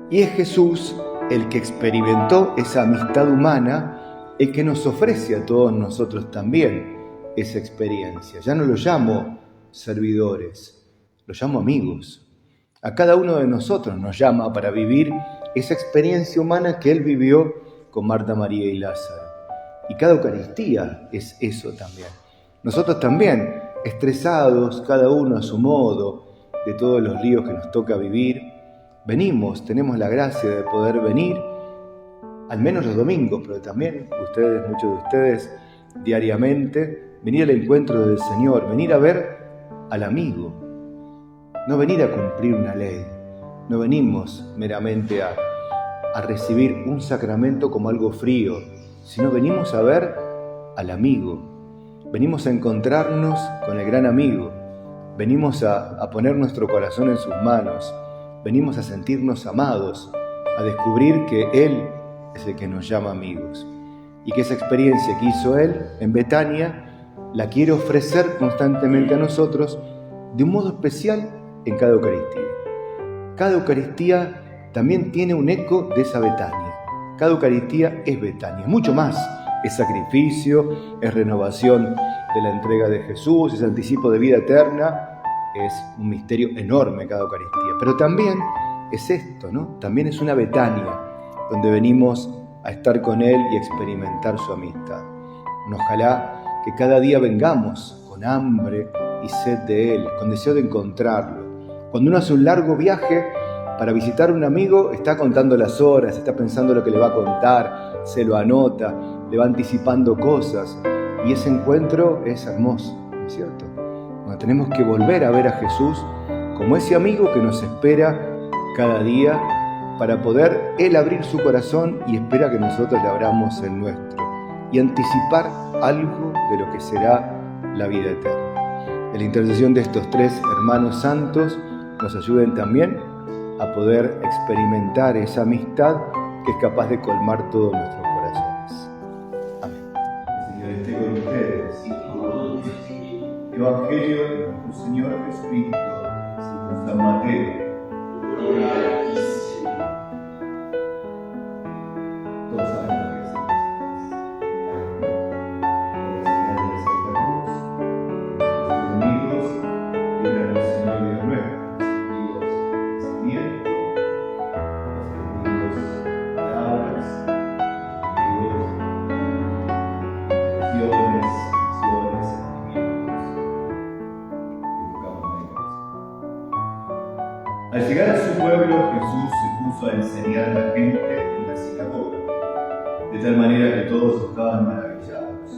Speaker 3: Y es Jesús el que experimentó esa amistad humana, el que nos ofrece a todos nosotros también esa experiencia. Ya no lo llamo servidores, lo llamo amigos. A cada uno de nosotros nos llama para vivir esa experiencia humana que Él vivió con Marta, María y Lázaro. Y cada Eucaristía es eso también. Nosotros también, estresados, cada uno a su modo, de todos los líos que nos toca vivir, venimos, tenemos la gracia de poder venir, al menos los domingos, pero también ustedes, muchos de ustedes, diariamente, venir al encuentro del Señor, venir a ver al amigo, no venir a cumplir una ley, no venimos meramente a recibir un sacramento como algo frío, sino venimos a ver al amigo, venimos a encontrarnos con el gran amigo, venimos a poner nuestro corazón en sus manos, venimos a sentirnos amados, a descubrir que Él es el que nos llama amigos y que esa experiencia que hizo Él en Betania la quiere ofrecer constantemente a nosotros de un modo especial en cada Eucaristía. Cada Eucaristía también tiene un eco de esa Betania. Cada Eucaristía es Betania, mucho más. Es sacrificio, es renovación de la entrega de Jesús, es anticipo de vida eterna. Es un misterio enorme cada Eucaristía, pero también es esto, ¿no? También es una Betania, donde venimos a estar con Él y experimentar su amistad. Ojalá que cada día vengamos con hambre y sed de Él, con deseo de encontrarlo. Cuando uno hace un largo viaje para visitar a un amigo, está contando las horas, está pensando lo que le va a contar, se lo anota, le va anticipando cosas, y ese encuentro es hermoso, ¿no es cierto? Bueno, tenemos que volver a ver a Jesús como ese amigo que nos espera cada día para poder Él abrir su corazón y espera que nosotros le abramos el nuestro y anticipar algo de lo que será la vida eterna. En la intercesión de estos tres hermanos santos nos ayuden también a poder experimentar esa amistad que es capaz de colmar todos nuestros corazones. Amén.
Speaker 2: El Señor esté con ustedes. Evangelio de nuestro Señor Jesucristo, según San Mateo. Todos saben lo que es la señal de Santa Cruz. Los enemigos libran al Señor Dios nuestro. Los enemigos pensamiento, los enemigos palabras, los enemigos acciones, sentimientos que buscamos en la. Al llegar a su pueblo, Jesús se puso a enseñar a la gente en la sinagoga, de tal manera que todos estaban maravillados.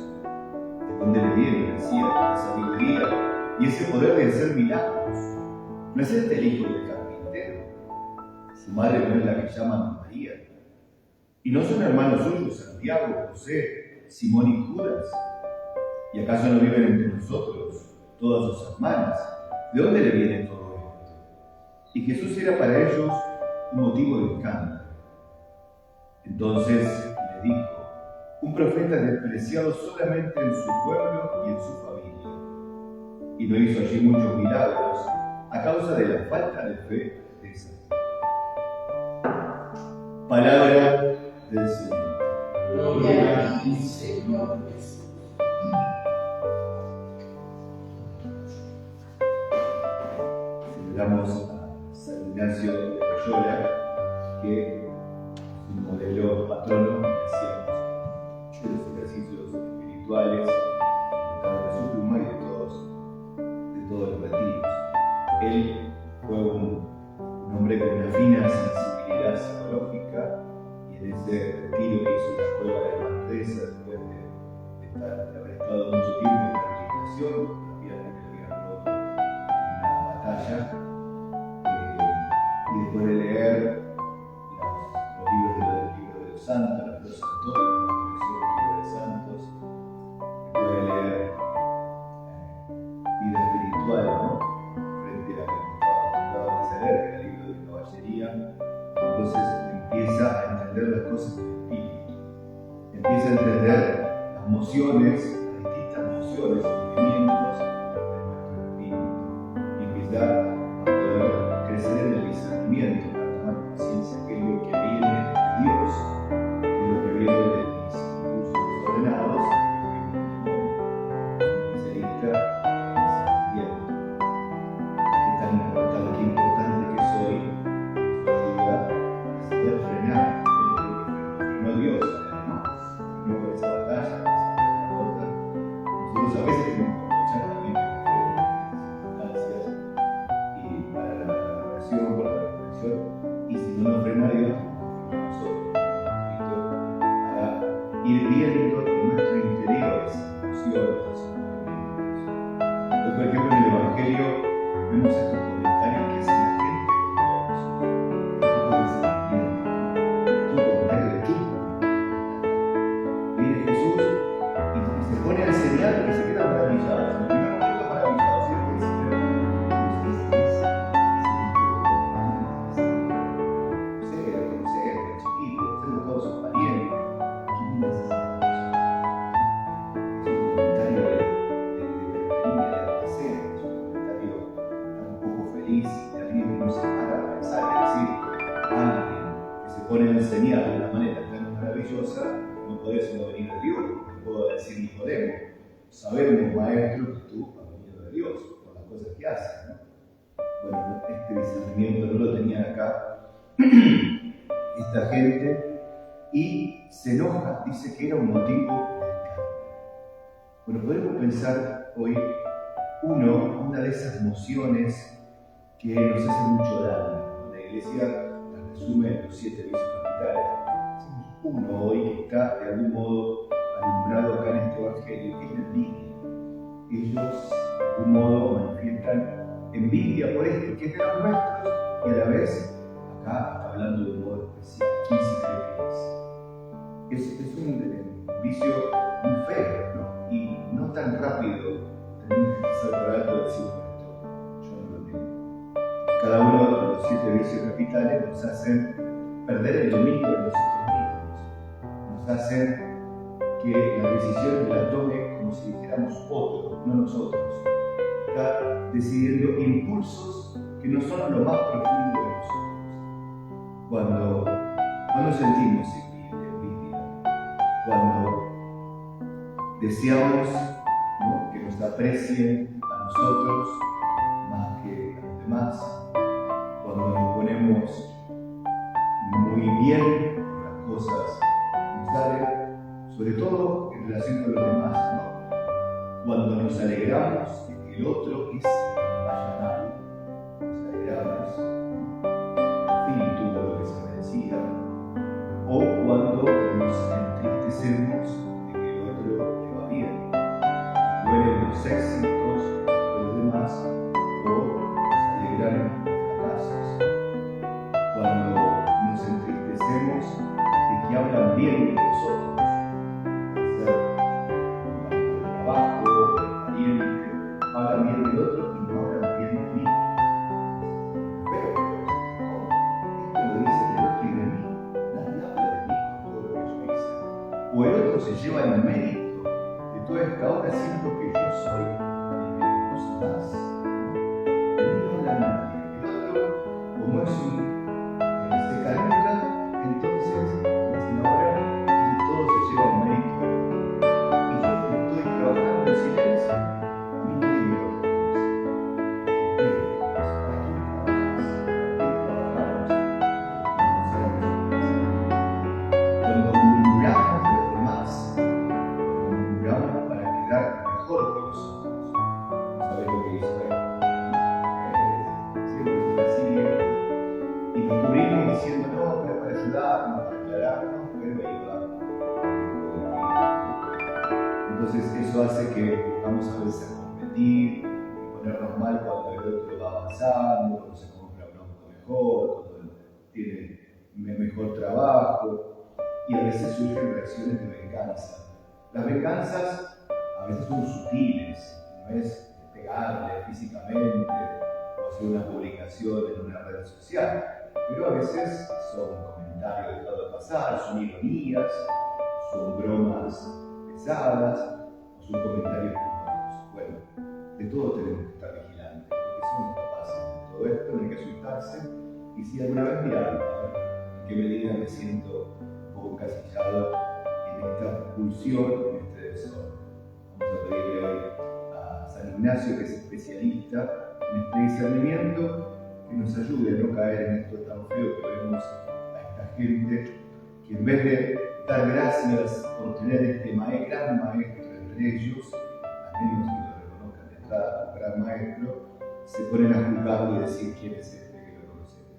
Speaker 2: ¿De dónde le viene, decía, la sabiduría y ese poder de hacer milagros? ¿No es este el hijo del carpintero? Su madre no es la que llaman María. ¿Y no son hermanos suyos Santiago, José, Simón y Judas? ¿Y acaso no viven entre nosotros todas sus hermanas? ¿De dónde le viene todo esto? Y Jesús era para ellos un motivo de escándalo. Entonces le dijo: un profeta es despreciado solamente en su pueblo y en su familia. Y no hizo allí muchos milagros a causa de la falta de fe de esa gente. Palabra del Señor.
Speaker 4: Gloria a ti, Señor Jesús.
Speaker 2: Celebramos a San Ignacio de Loyola, que es un modelo patrono, decíamos, de los ejercicios espirituales, de su pluma y de todos los retiros. Él fue un hombre con una fina sensibilidad psicológica, y en ese retiro que hizo la prueba de grandeza después de haber estado mucho tiempo en la rehabilitación, porque la pierna que le habían roto en una batalla, y después de leer los libros de los santos, los santos, la colección de los santos, después de leer vida espiritual, ¿no? Frente a lo que estaba acostumbrado a leer, que era el libro de caballería, entonces empieza a entender las cosas del espíritu, empieza a entender las emociones, las distintas emociones, sentimientos de nuestro espíritu, y empieza a poder crecer en el discernimiento para tomar conciencia que lo que viene de Dios y lo que viene de mis impulsos desordenados, que viene del demonio, especialista en discernimiento. Qué importante que soy, ayuda a saber frenar no Dios, además, no por esa batalla, esa derrota. Nosotros a veces tenemos que aprovechar también las circunstancias y para la oración, para la reflexión, y si no nos frena Dios, nosotros, para ir viendo en nuestro interior esas emociones, esos movimientos. Entonces, por ejemplo, en el Evangelio vemos estos comentarios que hace la gente con Dios. Comentarios de chusco. Viene Jesús y se pone a enseñar y se queda maravillado. En el primer momento maravillado, siempre dice, pero no sé, era chiquito, usted buscaba a sus parientes. ¿Quién es esa cosa? Es un comentario de cariño, de placer, es un comentario un poco feliz de alguien que no se para a pensar y decir, alguien que se pone a enseñar de una manera tan maravillosa, no puede sino venir de Dios. Porque puedo decir Nicodemo, sabemos, maestro, que tú has venido de Dios por las cosas que haces, ¿no? Bueno, este discernimiento no lo tenían acá esta gente, y se enoja, dice que era un motivo de escándalo.
Speaker 3: Bueno, podemos pensar hoy una de esas emociones que nos hace mucho daño. La Iglesia las resume en los 7 vicios capitales. Hacemos uno hoy que está de algún modo alumbrado acá en este Evangelio, que es la envidia. Ellos de algún modo manifiestan envidia por esto, que es de los nuestros, y a la vez acá está hablando de un modo especial. ¿Quién se cree que es? Es un vicio muy feo, ¿no? Y no tan rápido tenemos que pasar por alto y decir, esto yo no lo tengo. Cada uno de los 7 vicios capitales nos hacen perder el dominio de nosotros mismos. Nos hacen que las decisiones las tome como si dijéramos otro, no nosotros. Está decidiendo impulsos que no son lo más profundo de nosotros. Cuando sentimos envidia, cuando deseamos, ¿no?, que nos aprecien a nosotros más que a los demás, cuando nos ponemos muy bien con las cosas que nos salen, sobre todo en relación con los demás, ¿no? Cuando nos alegramos de que el otro vaya mal, nos alegramos, en fin, tuvo lo que se merecía, o cuando nos entristecemos de que el otro le va bien, duelen los éxitos de los demás, o nos alegran los fracasos. Cuando nos entristecemos de que hablan bien de nosotros, puede ser compañeros de trabajo, pariente, hablan bien del otro y no hablan bien de mí. Pero esto lo dice del otro y de mí, nadie habla de mí con todo lo que yo hice. O el otro se lleva el mérito de toda esta obra, siendo que yo soy el que le puso más. De mí no habla nadie. El otro, como es se caduca, entonces dicen ahora y todo se lleva el mérito. Y yo que estoy trabajando en silencio, a mí nadie me lo reconoce. ¿Para quién trabajas? ¿Para quién trabajamos? Cuando murmuramos de los demás, cuando murmuramos para quedar mejor que los otros, ¿sabes lo que hizo él? Siempre es así, y nos cubrimos diciendo no, pero para ayudarnos, para aclararnos, pero ahí va. Entonces eso hace que vamos a veces a competir y ponernos mal cuando el otro va avanzando, cuando se compra un auto mejor, cuando tiene mejor trabajo, y a veces surgen reacciones de venganza. Las venganzas a veces son sutiles, no es pegarle físicamente o hacer una publicación en una red social, pero a veces son comentarios dejados de pasar, son ironías, son bromas pesadas, o son comentarios puntuales. Bueno, de todo tenemos que estar vigilantes, porque somos capaces de todo esto, no hay que asustarse, y si alguna vez mirar, a ver en qué medida me siento un poco encasillado en esta pulsión, en este desorden. Vamos a pedirle hoy a San Ignacio, que es especialista en este discernimiento, que nos ayude a no caer en esto tan feo que vemos a esta gente que en vez de dar gracias por tener este gran maestro entre ellos, a menos que lo reconozcan de entrada como gran maestro, se ponen a juzgarlo y decir quién es este que lo conocemos.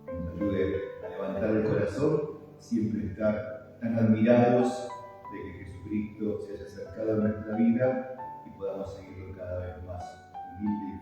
Speaker 3: Que nos ayude a levantar el corazón, siempre estar tan admirados de que Jesucristo se haya acercado a nuestra vida y podamos seguirlo cada vez más humilde y